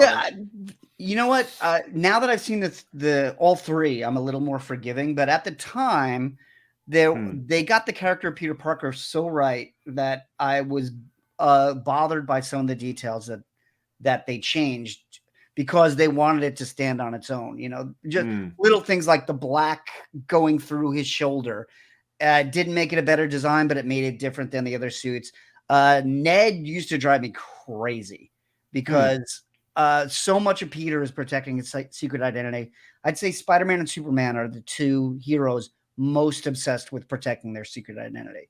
you know what? Now that I've seen the all three, I'm a little more forgiving. But at the time, they got the character of Peter Parker so right that I was bothered by some of the details that they changed because they wanted it to stand on its own. You know, just little things like the black going through his shoulder. Didn't make it a better design, but it made it different than the other suits. Ned used to drive me crazy because so much of Peter is protecting his secret identity. I'd say Spider-Man and Superman are the two heroes most obsessed with protecting their secret identity.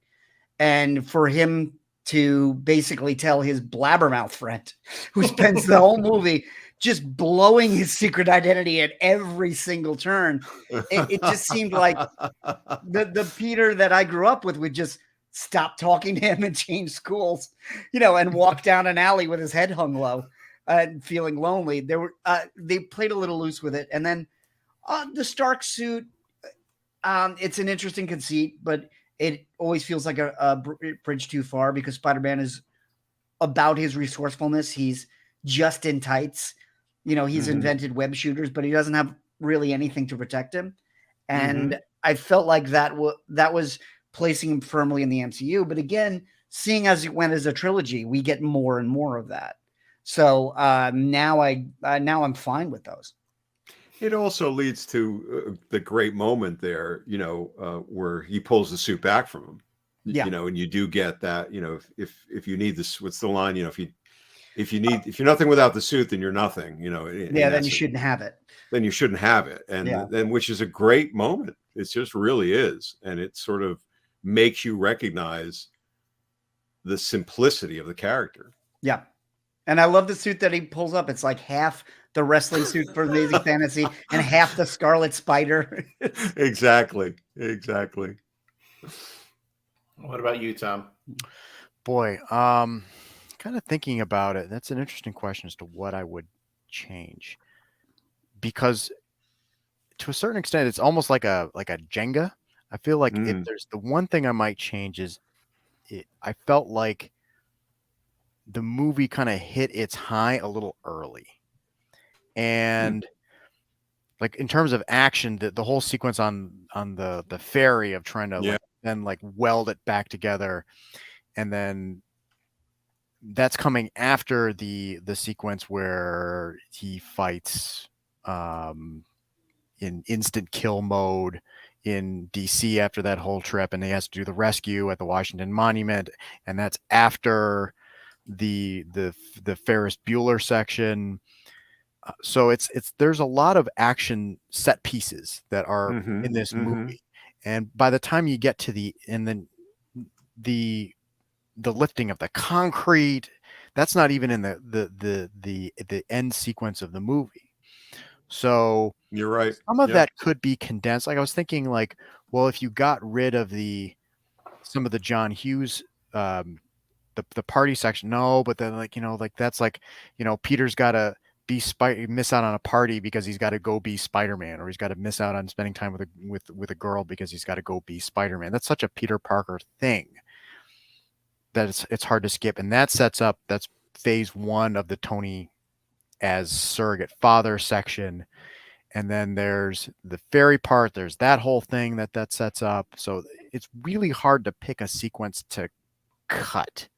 And for him to basically tell his blabbermouth friend, who spends the whole movie just blowing his secret identity at every single turn, it just seemed like the Peter that I grew up with would just stop talking to him and change schools, you know, and walk down an alley with his head hung low and feeling lonely. They played a little loose with it. And then the Stark suit, it's an interesting conceit, but it always feels like a bridge too far because Spider-Man is about his resourcefulness. He's just in tights. You know, he's invented web shooters, but he doesn't have really anything to protect him. And I felt like that was placing him firmly in the MCU. But again, seeing as it went as a trilogy, we get more and more of that. So now I'm fine with those. It also leads to the great moment there, you know, where he pulls the suit back from him. Yeah. You know, and you do get that, you know, if you need this, what's the line, you know, if you're nothing without the suit, then you're nothing, you know. Then you shouldn't have it. Then you shouldn't have it. And then, which is a great moment. It just really is. And it sort of makes you recognize the simplicity of the character. Yeah. And I love the suit that he pulls up. It's like half the wrestling suit for Amazing Fantasy and half the Scarlet Spider. Exactly. What about you, Tom? Boy, kind of thinking about it. That's an interesting question as to what I would change, because to a certain extent, it's almost like a Jenga. I feel like if there's the one thing I might change is I felt like the movie kind of hit its high a little early. And like in terms of action, the whole sequence on the ferry of trying to then weld it back together, and then that's coming after the sequence where he fights in instant kill mode in DC after that whole trip, and he has to do the rescue at the Washington Monument, and that's after the Ferris Bueller section. So it's there's a lot of action set pieces that are in this movie, and by the time you get to the lifting of the concrete, that's not even in the end sequence of the movie. So you're right. Some of that could be condensed. Like I was thinking, well, if you got rid of some of the John Hughes, the party section, no, but then that's Peter's got to miss out on a party because he's got to go be Spider-Man, or he's got to miss out on spending time with a girl because he's got to go be Spider-Man. That's such a Peter Parker thing that it's hard to skip, and that's phase one of the Tony as surrogate father section. And then there's the ferry part. There's that whole thing that sets up. So it's really hard to pick a sequence to cut.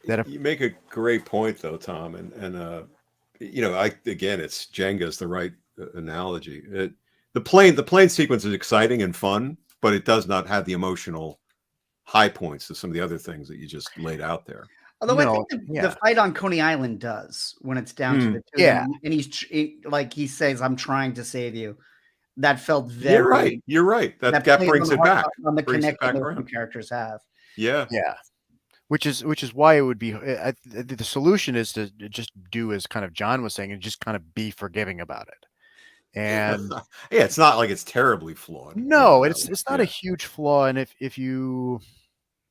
You make a great point, though, Tom. And again, it's Jenga's the right analogy. The plane sequence is exciting and fun, but it does not have the emotional high points of some of the other things that you just laid out there. Although I think the fight on Coney Island does, when it's down to the two. Yeah. And he says, "I'm trying to save you." That felt very. You're right. That brings it back. On the connection those two characters have. Yeah. Which is why it would be the solution is to just do as kind of John was saying and just kind of be forgiving about it. And it's not like it's terribly flawed. No, it's not a huge flaw. And if you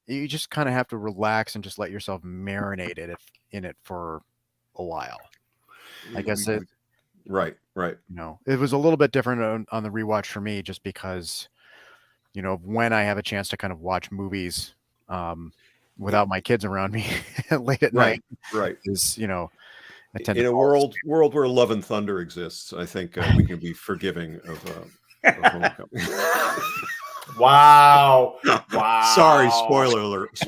just kind of have to relax and just let yourself marinate in it for a while. I guess right. It was a little bit different on the rewatch for me, just because, when I have a chance to kind of watch movies without my kids around me late at night. Right. Is, in a world where Love and Thunder exists, I think we can be forgiving of Homecoming. Wow. Sorry, spoiler alert.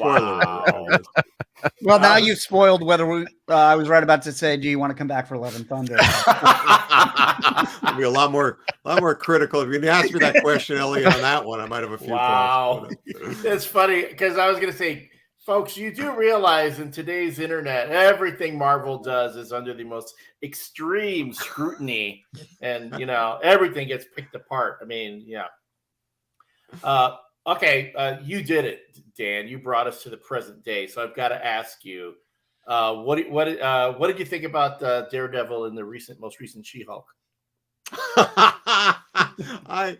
Well, now you've spoiled whether I was right about to say, do you want to come back for Love and Thunder? I'll be a lot more critical. If you asked me that question, Elliot, on that one, I might have a few thoughts. It's funny because I was going to say, folks, you do realize in today's internet, everything Marvel does is under the most extreme scrutiny, and everything gets picked apart. I mean, yeah. Okay, you did it, Dan. You brought us to the present day, so I've got to ask you, what did you think about Daredevil in the most recent She-Hulk? I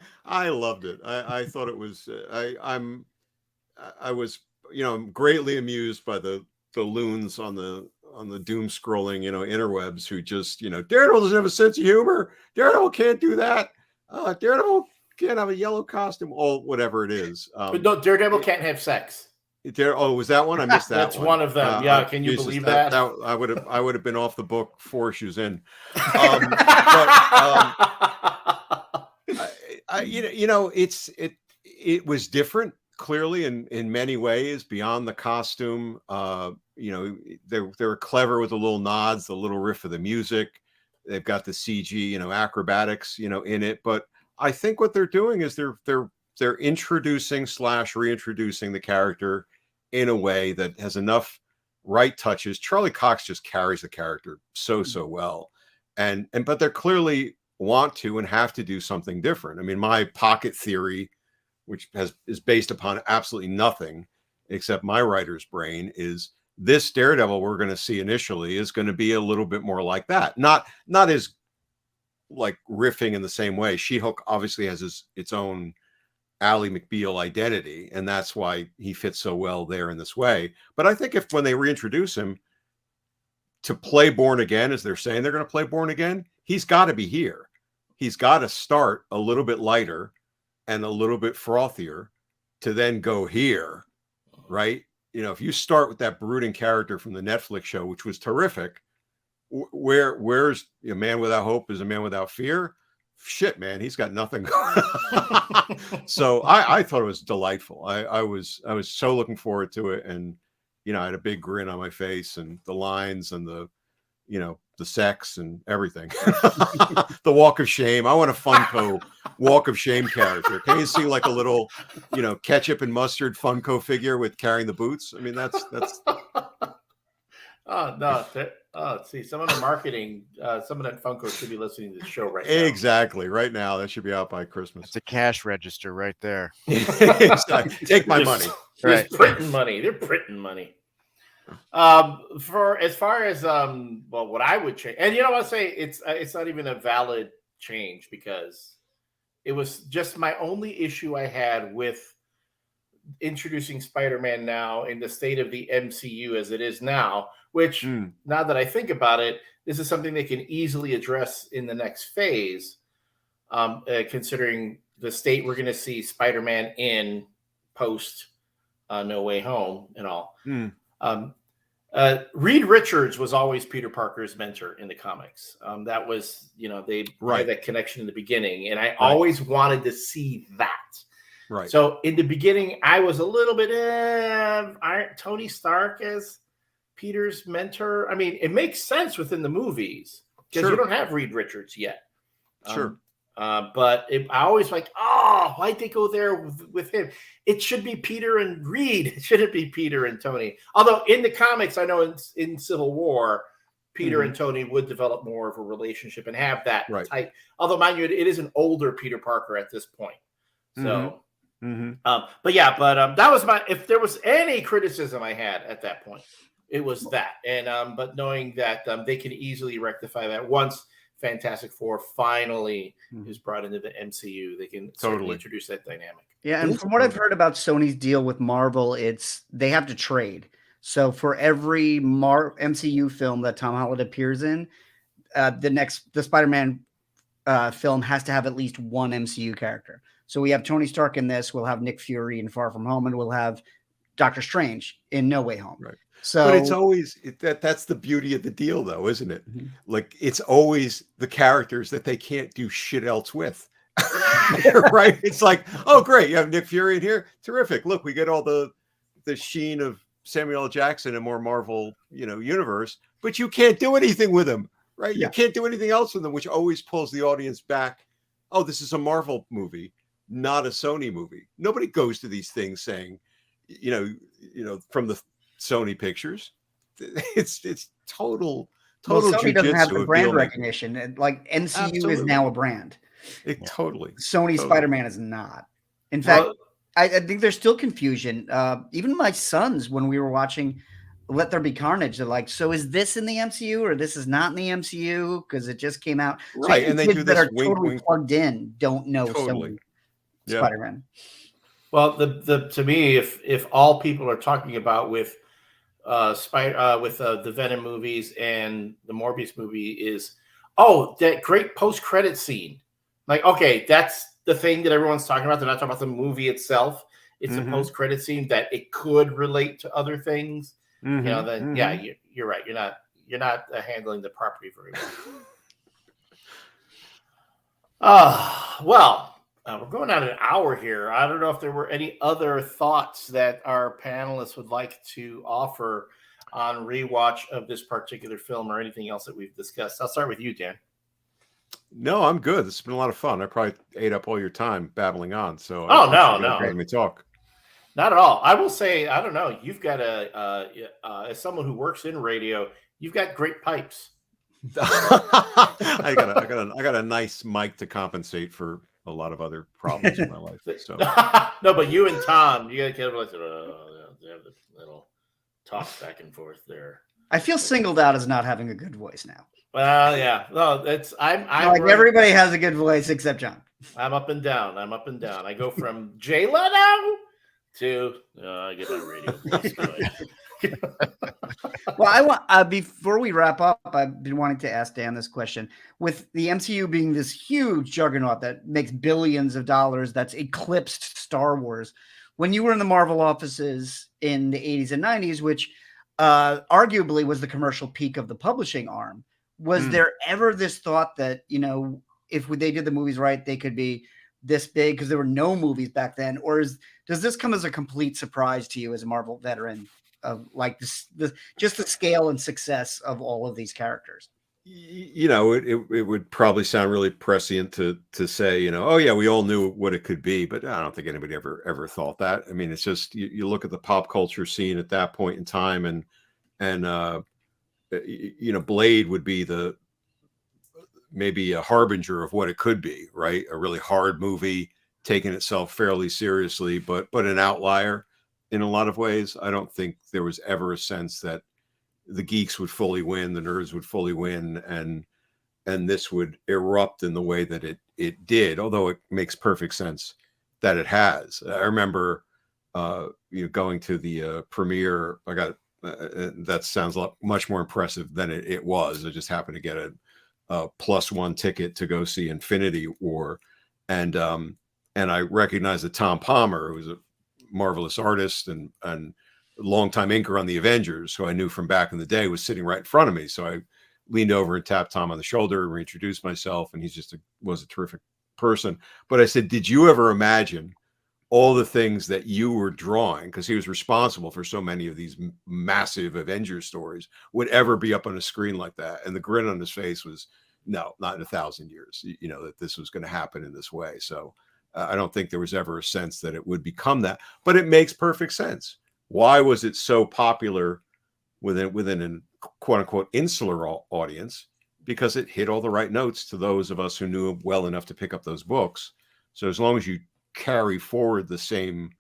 loved it. I thought it was. I was greatly amused by the loons on the doom scrolling interwebs who just Daredevil doesn't have a sense of humor. Daredevil can't do that. Daredevil can't have a yellow costume, or whatever it is. But no, Daredevil can't have sex. Was that one? I missed that. That's one of them. Can you believe that? I would have been off the book 4 issues in. It was different, clearly in many ways, beyond the costume. They were clever with the little nods, the little riff of the music. They've got the CG, acrobatics, in it, but I think what they're doing is they're introducing / reintroducing the character in a way that has enough right touches. Charlie Cox just carries the character so well, but they're clearly want to and have to do something different. I mean, my pocket theory, which is based upon absolutely nothing except my writer's brain, is this Daredevil we're going to see initially is going to be a little bit more like that. Not as like riffing in the same way. She-Hulk obviously has its own Ally McBeal identity, and that's why he fits so well there in this way. But I think when they reintroduce him to play Born Again, as they're saying they're going to play Born Again, he's got to be here. He's got to start a little bit lighter and a little bit frothier to then go here, right? You know, if you start with that brooding character from the Netflix show, which was terrific, where's a man without hope is a man without fear? Shit, man, he's got nothing. So I thought it was delightful. I was so looking forward to it, and you know, I had a big grin on my face, and the lines and the sex and everything. The walk of shame. I want a Funko walk of shame character. Can you see like a little, ketchup and mustard Funko figure with carrying the boots? I mean, that's. Oh no! See, some of the marketing, some of that Funko should be listening to the show right now. Exactly, right now. That should be out by Christmas. It's a cash register right there. Take my money. Right, printing money. They're printing money. For as far as what I would change, and I'll say it's not even a valid change, because it was just my only issue I had with introducing Spider-Man now in the state of the MCU as it is now, which now that I think about it, this is something they can easily address in the next phase, considering the state we're going to see Spider-Man in post No Way Home and all. Reed Richards was always Peter Parker's mentor in the comics. That was, they had that connection in the beginning, and I always wanted to see that. Right. So in the beginning, I was a little bit Tony Stark as Peter's mentor. I mean, it makes sense within the movies because you don't have Reed Richards yet. Sure. But I always why'd they go there with him? It should be Peter and Reed. It shouldn't be Peter and Tony. Although in the comics, I know in Civil War, Peter and Tony would develop more of a relationship and have that type. Although, mind you, it is an older Peter Parker at this point. So, that was if there was any criticism I had at that point, it was that. And but knowing that they can easily rectify that once Fantastic Four finally is brought into the MCU, they can totally introduce that dynamic. Yeah, and from what I've heard about Sony's deal with Marvel, they have to trade. So for every MCU film that Tom Holland appears in, the Spider-Man film has to have at least one MCU character. So we have Tony Stark in this, we'll have Nick Fury in Far From Home, and we'll have Doctor Strange in No Way Home. Right. So, but it's always that's the beauty of the deal, though, isn't it? Like, it's always the characters that they can't do shit else with. Right? It's like, oh, great, you have Nick Fury in here. Terrific. Look, we get all the sheen of Samuel L. Jackson and more Marvel, universe, but you can't do anything with him, right? Yeah. You can't do anything else with them, which always pulls the audience back. Oh, this is a Marvel movie, not a Sony movie. Nobody goes to these things saying, from the Sony pictures, it's total. Sony doesn't have the brand recognition. Like MCU is now a brand. Totally. Sony Spider-Man is not. In fact, I think there's still confusion. Even my sons, when we were watching Let There Be Carnage, they're like, "So is this in the MCU or this is not in the MCU?" Because it just came out. Right, so and they do this that are wink, totally wink. plugged in don't know Sony Spider-Man. Well, to me, if all people are talking about with the Venom movies and the Morbius movie is, that great post-credit scene. Like, okay, that's the thing that everyone's talking about. They're not talking about the movie itself. It's a post-credit scene that it could relate to other things. You're right. You're not handling the property very well. We're going on an hour here. I don't know if there were any other thoughts that our panelists would like to offer on rewatch of this particular film or anything else that we've discussed. I'll start with you, Dan. No, I'm good. This has been a lot of fun. I probably ate up all your time babbling on. So no. Let me talk. Not at all. I will say, I don't know. You've got as someone who works in radio, you've got great pipes. I got a nice mic to compensate for a lot of other problems in my life. So No, but you and Tom, you got to get like they have the little talk back and forth there. I feel singled out as not having a good voice now. Well, yeah. No, I'm like everybody has a good voice except John. I'm up and down. I go from Jay Leno to I get my radio voice going. Well, I want before we wrap up, I've been wanting to ask Dan this question. With the MCU being this huge juggernaut that makes billions of dollars, that's eclipsed Star Wars. When you were in the Marvel offices in the 80s and 90s, which arguably was the commercial peak of the publishing arm, was there ever this thought that, if they did the movies right, they could be this big because there were no movies back then? Or does this come as a complete surprise to you as a Marvel veteran of like just the scale and success of all of these characters? It would probably sound really prescient to say, oh yeah, we all knew what it could be, but I don't think anybody ever thought that. I mean, it's just you look at the pop culture scene at that point in time, and Blade would be maybe a harbinger of what it could be, right? A really hard movie, taking itself fairly seriously, but an outlier in a lot of ways. I don't think there was ever a sense that the geeks would fully win, the nerds would fully win, and this would erupt in the way that it did, although it makes perfect sense that it has. I remember going to the premiere. I got that sounds much more impressive than it was. I just happened to get a +1 ticket to go see Infinity War, and I recognized that Tom Palmer, who was a marvelous artist and longtime inker on the Avengers, who I knew from back in the day, was sitting right in front of me. So I leaned over and tapped Tom on the shoulder and reintroduced myself, and he was a terrific person. But I said, did you ever imagine all the things that you were drawing, because he was responsible for so many of these massive Avengers stories, would ever be up on a screen like that? And the grin on his face was, no, not in 1,000 years, that this was going to happen in this way. So I don't think there was ever a sense that it would become that, but it makes perfect sense. Why was it so popular within a quote unquote insular audience? Because it hit all the right notes to those of us who knew it well enough to pick up those books. So as long as you carry forward the same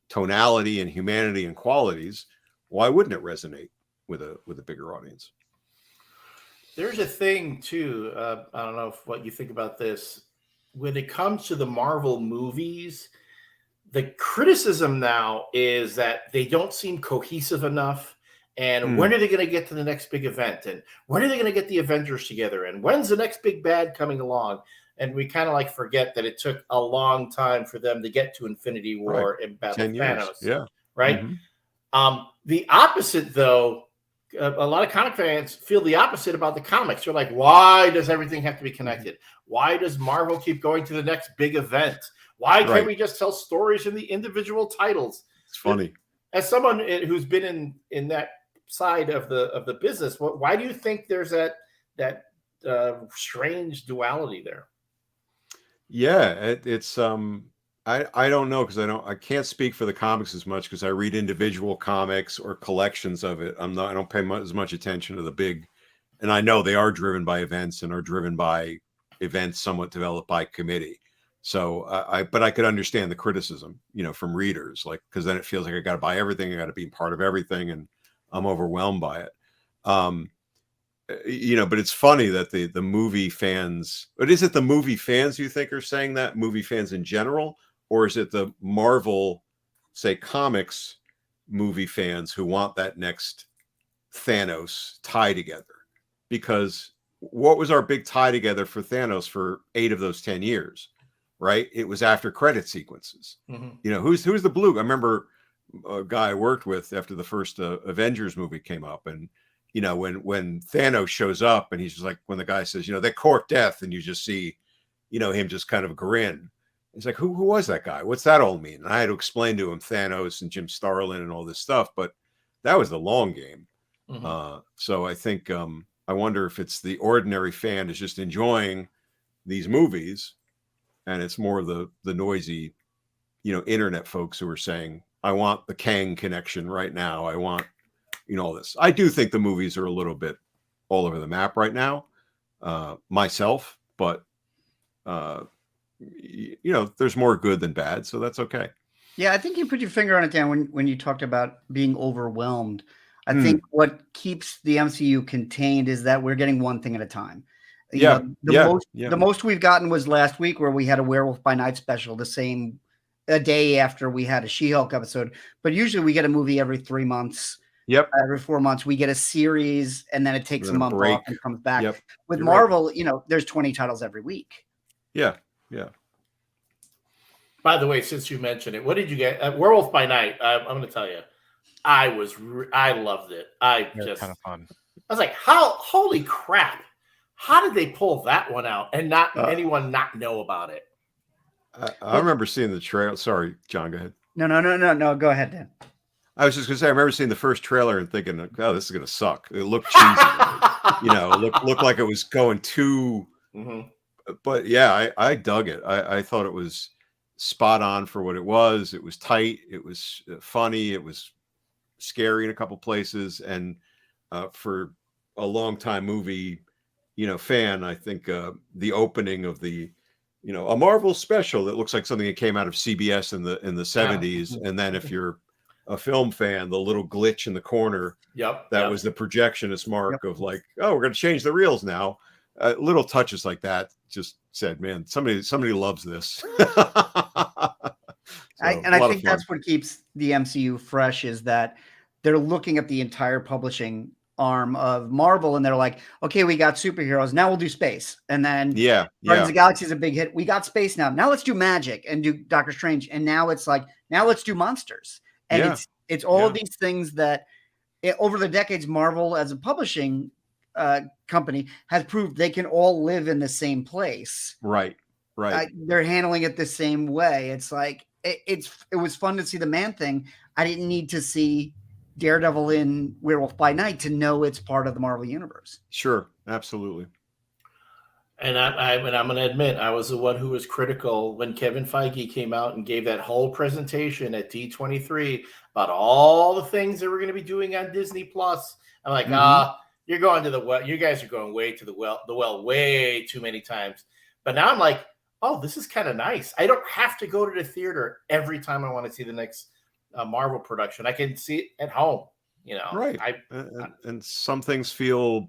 tonality and humanity and qualities, why wouldn't it resonate with a bigger audience? There's a thing too. I don't know what you think about this. When it comes to the Marvel movies, the criticism now is that they don't seem cohesive enough. And when are they going to get to the next big event? And when are they going to get the Avengers together? And when's the next big bad coming along? And we kind of like forget that it took a long time for them to get to Infinity War and battle Thanos. Yeah. Right. The opposite, though, a lot of comic fans feel the opposite about the comics. They're like, why does everything have to be connected? Why does Marvel keep going to the next big event? Why can't we just tell stories in the individual titles? It's funny. As someone who's been in that side of the business, why do you think there's that strange duality there? Yeah, it's I don't know, because I can't speak for the comics as much, because I read individual comics or collections of it. I don't pay as much attention to the big, and I know they are driven by events and are driven by events somewhat developed by committee. So but I could understand the criticism, from readers, like, because then it feels like I got to buy everything, I got to be part of everything, and I'm overwhelmed by it. But it's funny that the movie fans, but is it the movie fans you think are saying that, movie fans in general, or is it the Marvel, say, comics movie fans who want that next Thanos tie together? Because what was our big tie together for Thanos for 8 of those 10 years, right? It was after credit sequences. Who's the blue? I remember a guy I worked with after the first Avengers movie came up, and when Thanos shows up, and he's just like, when the guy says, they court death, and you just see, him just kind of grin. He's like, who was that guy? What's that all mean? And I had to explain to him Thanos and Jim Starlin and all this stuff, but that was the long game. So I think, I wonder if it's the ordinary fan is just enjoying these movies, and it's more of the noisy, internet folks who are saying, I want the Kang connection right now. I want, all this. I do think the movies are a little bit all over the map right now, myself, but there's more good than bad, so that's okay. Yeah, I think you put your finger on it, Dan, when you talked about being overwhelmed. I think what keeps the MCU contained is that we're getting one thing at a time. The most we've gotten was last week, where we had a Werewolf by Night special, a day after we had a She-Hulk episode. But usually we get a movie every 3 months. Yep. Every 4 months we get a series, and then it takes a month off and comes back. Yep. With Marvel, there's 20 titles every week. Yeah. By the way, since you mentioned it, what did you get? Werewolf by Night. I'm going to tell you, I loved it. Just kind of fun. I was like, holy crap! How did they pull that one out and not anyone not know about it? I remember seeing the trailer. Sorry, John, go ahead. No. Go ahead, Dan. I was just going to say, I remember seeing the first trailer and thinking, oh, this is going to suck. It looked cheesy. Looked like it was going too. Mm-hmm. But yeah, I dug it. I thought it was spot on for what it was. It was tight. It was funny. It was scary in a couple places. And for a long time movie, fan, I think the opening of the, a Marvel special that looks like something that came out of CBS in the 70s. And then if you're a film fan, the little glitch in the corner, that was the projectionist mark of like, oh, we're going to change the reels now. Little touches like that just said, man, somebody loves this. I think that's what keeps the MCU fresh, is that they're looking at the entire publishing arm of Marvel, and they're like, okay, we got superheroes, now we'll do space. And then Guardians of the Galaxy is a big hit. We got space now. Now let's do magic and do Doctor Strange. And now it's like, now let's do monsters. And it's all of these things that over the decades, Marvel as a publishing company has proved they can all live in the same place. Right. They're handling it the same way. It's like, it was fun to see the Man-Thing. I didn't need to see Daredevil in Werewolf by Night to know it's part of the Marvel Universe. Sure. Absolutely. And I'm going to admit, I was the one who was critical when Kevin Feige came out and gave that whole presentation at D23 about all the things that we're going to be doing on Disney Plus. I'm like, you're going to the well. You guys are going way to the well way too many times. But now I'm like, oh, this is kind of nice. I don't have to go to the theater every time I want to see the next Marvel production. I can see it at home. Right. And some things feel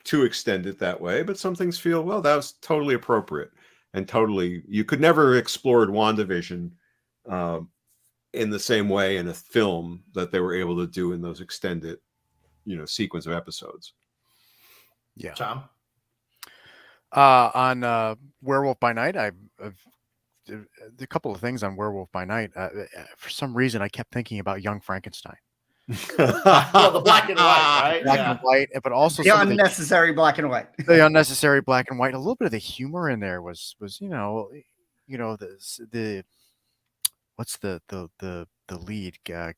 too extended that way, but some things feel, well, that was totally appropriate and totally. You could never have explored WandaVision in the same way in a film that they were able to do in those extended, sequence of episodes. Yeah. Tom? On Werewolf by Night, I've a couple of things on Werewolf by Night. For some reason, I kept thinking about Young Frankenstein. Well, the black and white, right? Black and white, but also the unnecessary black and white. The unnecessary black and white. A little bit of the humor in there was what's the lead? Gael,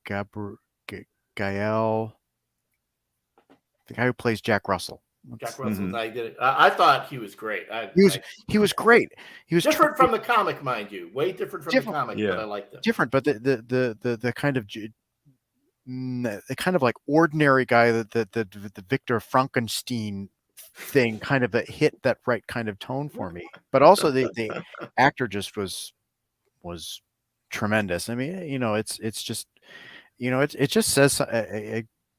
the guy who plays Jack Russell. Jack Russell, I did it. I thought he was great. He was great. He was different from the comic, mind you. Way different from the comic, but I liked him. Different, but the kind of like ordinary guy, the Victor Frankenstein thing kind of hit that right kind of tone for me. But also the actor just was tremendous. I mean, it's just, it just says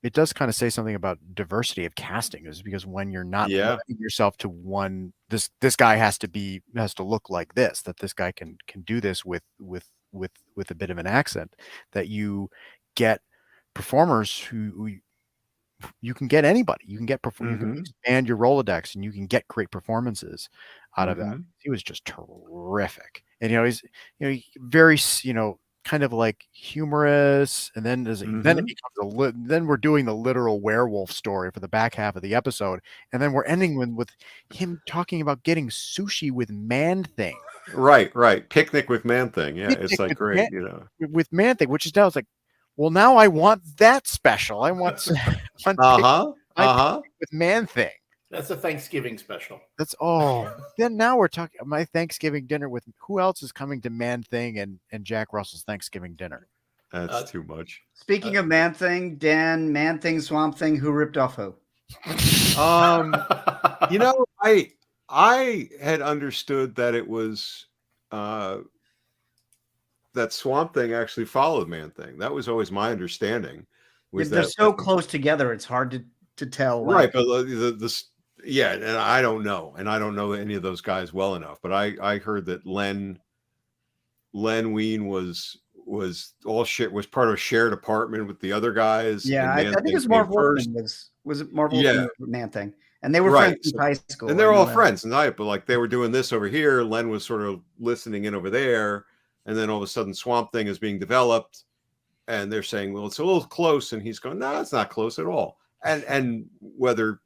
it does kind of say something about diversity of casting, is because when you're not limiting yourself to one, this guy has to look like this, that this guy can do this with a bit of an accent, that you get performers who you can get anybody, you can get you can expand your Rolodex and you can get great performances out of that. He was just terrific. And he's very kind of like humorous, and then then it becomes then we're doing the literal werewolf story for the back half of the episode, and then we're ending with him talking about getting sushi with Man-Thing. Right. Picnic with Man-Thing. Yeah, it's like great, with Man-Thing, which is now it's like, well, now I want that special. I want with Man-Thing. That's a Thanksgiving special. Then now we're talking my Thanksgiving dinner with who else is coming to Man-Thing and Jack Russell's Thanksgiving dinner? That's too much. Speaking of Man Thing, Dan, Man Thing, Swamp Thing, who ripped off who? You know, I had understood that it was that Swamp Thing actually followed Man Thing. That was always my understanding. Was They're that so close together, it's hard to tell. Right, but yeah, and I don't know, any of those guys well enough. But I heard that Len Wein was all shit, was part of a shared apartment with the other guys. Yeah, and I think it was Marv Wolfman. Was it Marv Wolfman? Yeah. Man Thing, and they were friends in high school, and they're all friends. And but like they were doing this over here, Len was sort of listening in over there, and then all of a sudden Swamp Thing is being developed, and they're saying, well, it's a little close, and he's going, no, it's not close at all. And whether,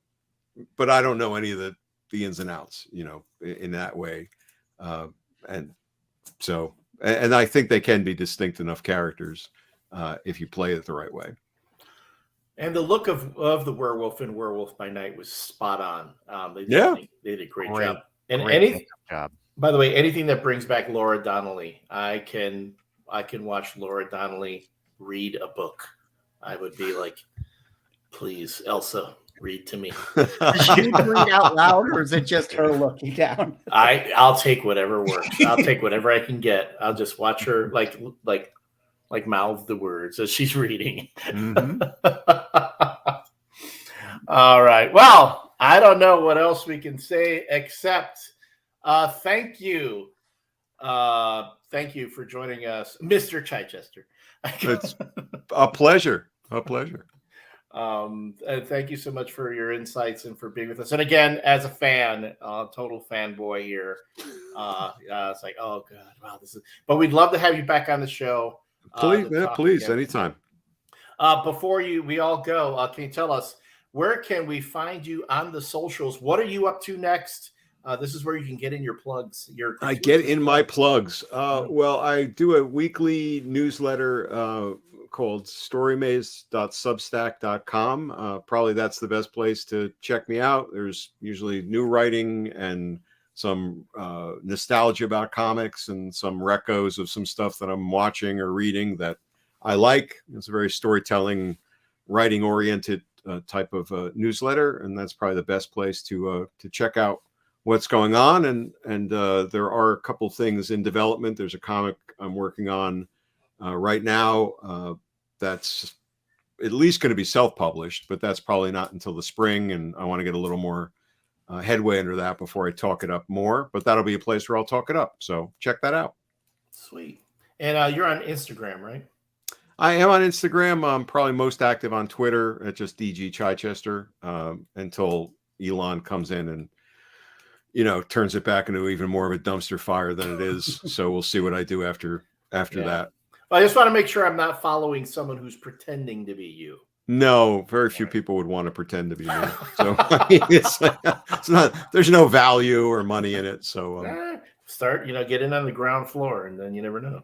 but I don't know any of the ins and outs, you know, in that way, and so. And I think they can be distinct enough characters if you play it the right way. And the look of the werewolf in Werewolf by Night was spot on. They did a great job. And anything, by the way, anything that brings back Laura Donnelly, I can watch Laura Donnelly read a book. I would be like, please, Elsa, read to me. Does she read out loud, or is it just her looking down? I'll take whatever works. I'll take whatever I can get. I'll just watch her like mouth the words as she's reading. Mm-hmm. All right. Well, I don't know what else we can say except thank you. Thank you for joining us, Mr. Chichester. It's a pleasure. A pleasure. And thank you so much for your insights and for being with us. And again, as a fan, total fanboy here, it's like, oh god, wow, this is. But we'd love to have you back on the show. Please, anytime. Before we all go, can you tell us where can we find you on the socials? What are you up to next? This is where you can get in your plugs. I get in my plugs. Well, I do a weekly newsletter called storymaze.substack.com. Probably that's the best place to check me out. There's usually new writing and some nostalgia about comics and some recos of some stuff that I'm watching or reading that I like. It's a very storytelling, writing oriented type of newsletter, and that's probably the best place to check out what's going on. And there are a couple things in development. There's a comic I'm working on right now that's at least going to be self-published, but that's probably not until the spring, and I want to get a little more headway under that before I talk it up more. But that'll be a place where I'll talk it up, so check that out. Sweet. And you're on Instagram, right? I am on Instagram. I'm probably most active on Twitter at just DG Chichester until Elon comes in and turns it back into even more of a dumpster fire than it is. So we'll see what I do after that. Well, I just want to make sure I'm not following someone who's pretending to be you. No, very few people would want to pretend to be me. So it's not. There's no value or money in it. So start, get in on the ground floor, and then you never know.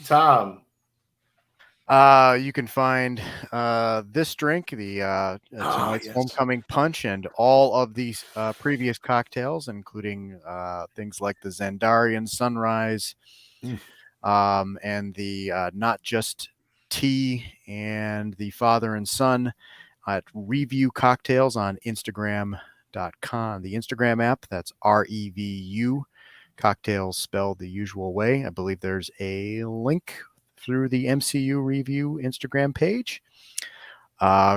Tom, you can find this drink, the tonight's Homecoming Punch, and all of these previous cocktails, including things like the Zendaya Sunrise. And the Not Just Tea and the Father and Son at ReVU Cocktails on Instagram.com. The Instagram app, that's ReVU Cocktails spelled the usual way. I believe there's a link through the MCU ReVU Instagram page.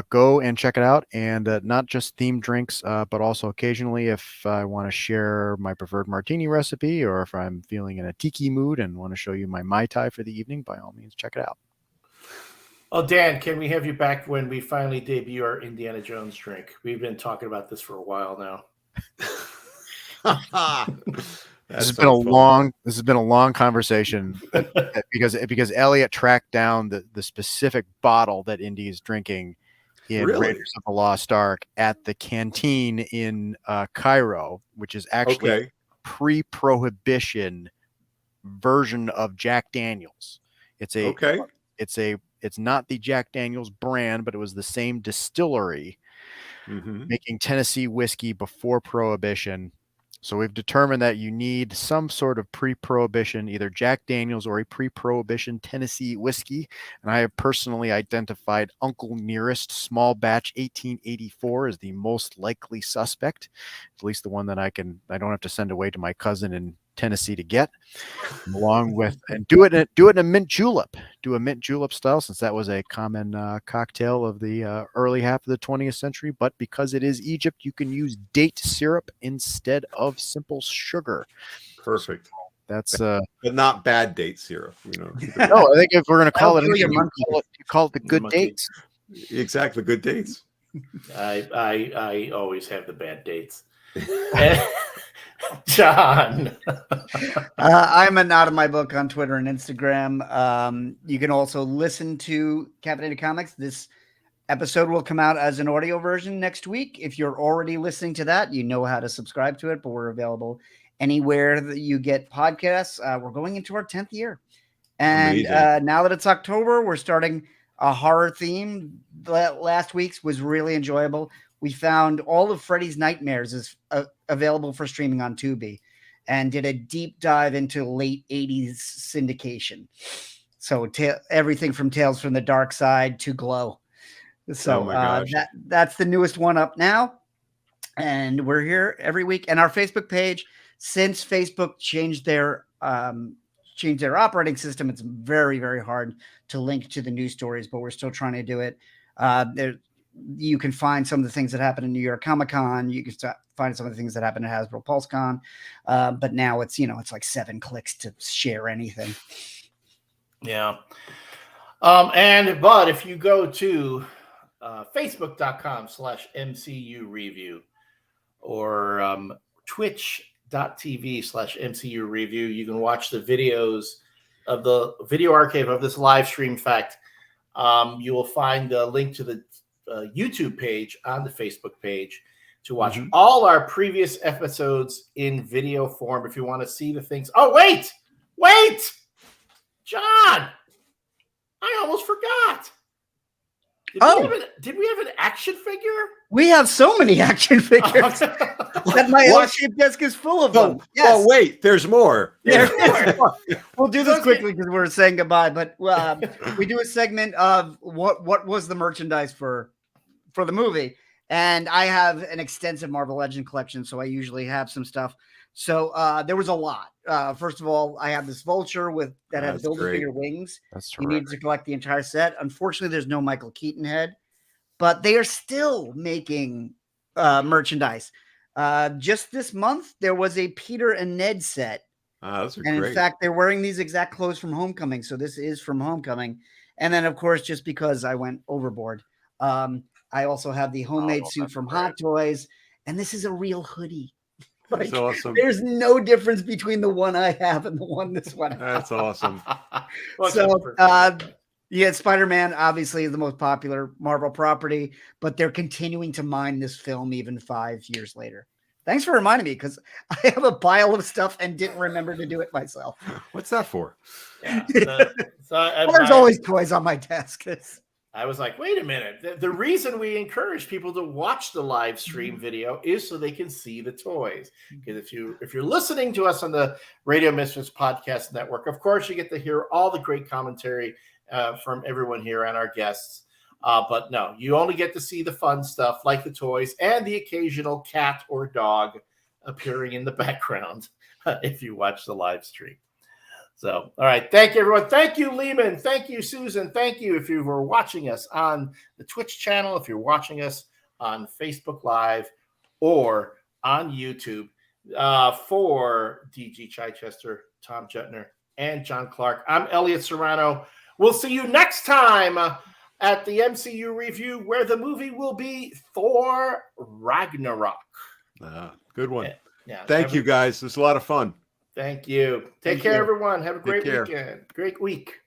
Go and check it out, and not just themed drinks, but also occasionally if I want to share my preferred martini recipe, or if I'm feeling in a tiki mood and want to show you my Mai Tai for the evening, by all means, check it out. Oh, Dan, can we have you back when we finally debut our Indiana Jones drink? We've been talking about this for a while now. This has been a long conversation because Elliot tracked down the specific bottle that Indy is drinking in Raiders of the Lost Ark at the canteen in Cairo, which is actually a pre-prohibition version of Jack Daniels. It's not the Jack Daniels brand, but it was the same distillery making Tennessee whiskey before Prohibition. So we've determined that you need some sort of pre-prohibition, either Jack Daniels or a pre-prohibition Tennessee whiskey. And I have personally identified Uncle Nearest Small Batch 1884 as the most likely suspect, at least the one that I don't have to send away to my cousin in Tennessee to get, along with, and do it in a mint julep. Do a mint julep style, since that was a common cocktail of the early half of the 20th century. But because it is Egypt, you can use date syrup instead of simple sugar. Perfect. That's but not bad date syrup. No, I think if we're going to call it, you call it the good dates. Exactly, good dates. I always have the bad dates. John. I'm a Not in My Book on Twitter and Instagram. You can also listen to Captivated Comics. This episode will come out as an audio version next week. If you're already listening to that, you know how to subscribe to it, but we're available anywhere that you get podcasts. We're going into our 10th year. And now that it's October, we're starting a horror theme. Last week's was really enjoyable. We found all of Freddy's Nightmares is available for streaming on Tubi, and did a deep dive into late 80s syndication. So everything from Tales from the Dark Side to Glow. So that's the newest one up now. And we're here every week. And our Facebook page, since Facebook changed their operating system, it's very, very hard to link to the news stories, but we're still trying to do it. You can find some of the things that happen in New York Comic Con. You can find some of the things that happen at Hasbro PulseCon. But now it's like 7 clicks to share anything. Yeah. But if you go to facebook.com/MCU ReVU or twitch.tv/MCU ReVU, you can watch the videos of the video archive of this live stream. In fact, you will find a link to the YouTube page on the Facebook page to watch all our previous episodes in video form if you want to see the things. Oh, wait, John, I almost forgot. Did we have an action figure? We have so many action figures that my L-shaped desk is full of them. Yes. Oh, wait, there's more. We'll do this quickly because we're saying goodbye. But we do a segment of what was the merchandise for the movie, and I have an extensive Marvel Legend collection, so I usually have some stuff. So there was a lot. First of all, I have this Vulture that has Build-A-Figure wings. That's you need to collect the entire set. Unfortunately, there's no Michael Keaton head, but they are still making merchandise. Just this month, there was a Peter and Ned set. Those are and great. In fact, they're wearing these exact clothes from Homecoming. So this is from Homecoming. And then, of course, just because I went overboard, I also have the homemade suit from Hot Toys. And this is a real hoodie. That's awesome. There's no difference between the one I have and the one this one has. That's awesome. Spider-Man obviously is the most popular Marvel property, but they're continuing to mine this film even 5 years later. Thanks for reminding me, because I have a pile of stuff and didn't remember to do it myself. What's that for? Yeah, there's always toys on my desk. I was like, wait a minute. The reason we encourage people to watch the live stream video is so they can see the toys. Because if you're listening to us on the Radio Misfits Podcast Network, of course, you get to hear all the great commentary from everyone here and our guests. But no, you only get to see the fun stuff like the toys and the occasional cat or dog appearing in the background if you watch the live stream. So, all right. Thank you, everyone. Thank you, Lehman. Thank you, Susan. Thank you if you were watching us on the Twitch channel, if you're watching us on Facebook Live or on YouTube. For DG Chichester, Tom Jutner, and John Clark, I'm Elliot Serrano. We'll see you next time at the MCU review, where the movie will be Thor Ragnarok. Good one. Yeah. Thank you, guys. It's a lot of fun. Thank you. Take care, everyone. Have a great weekend. Great week.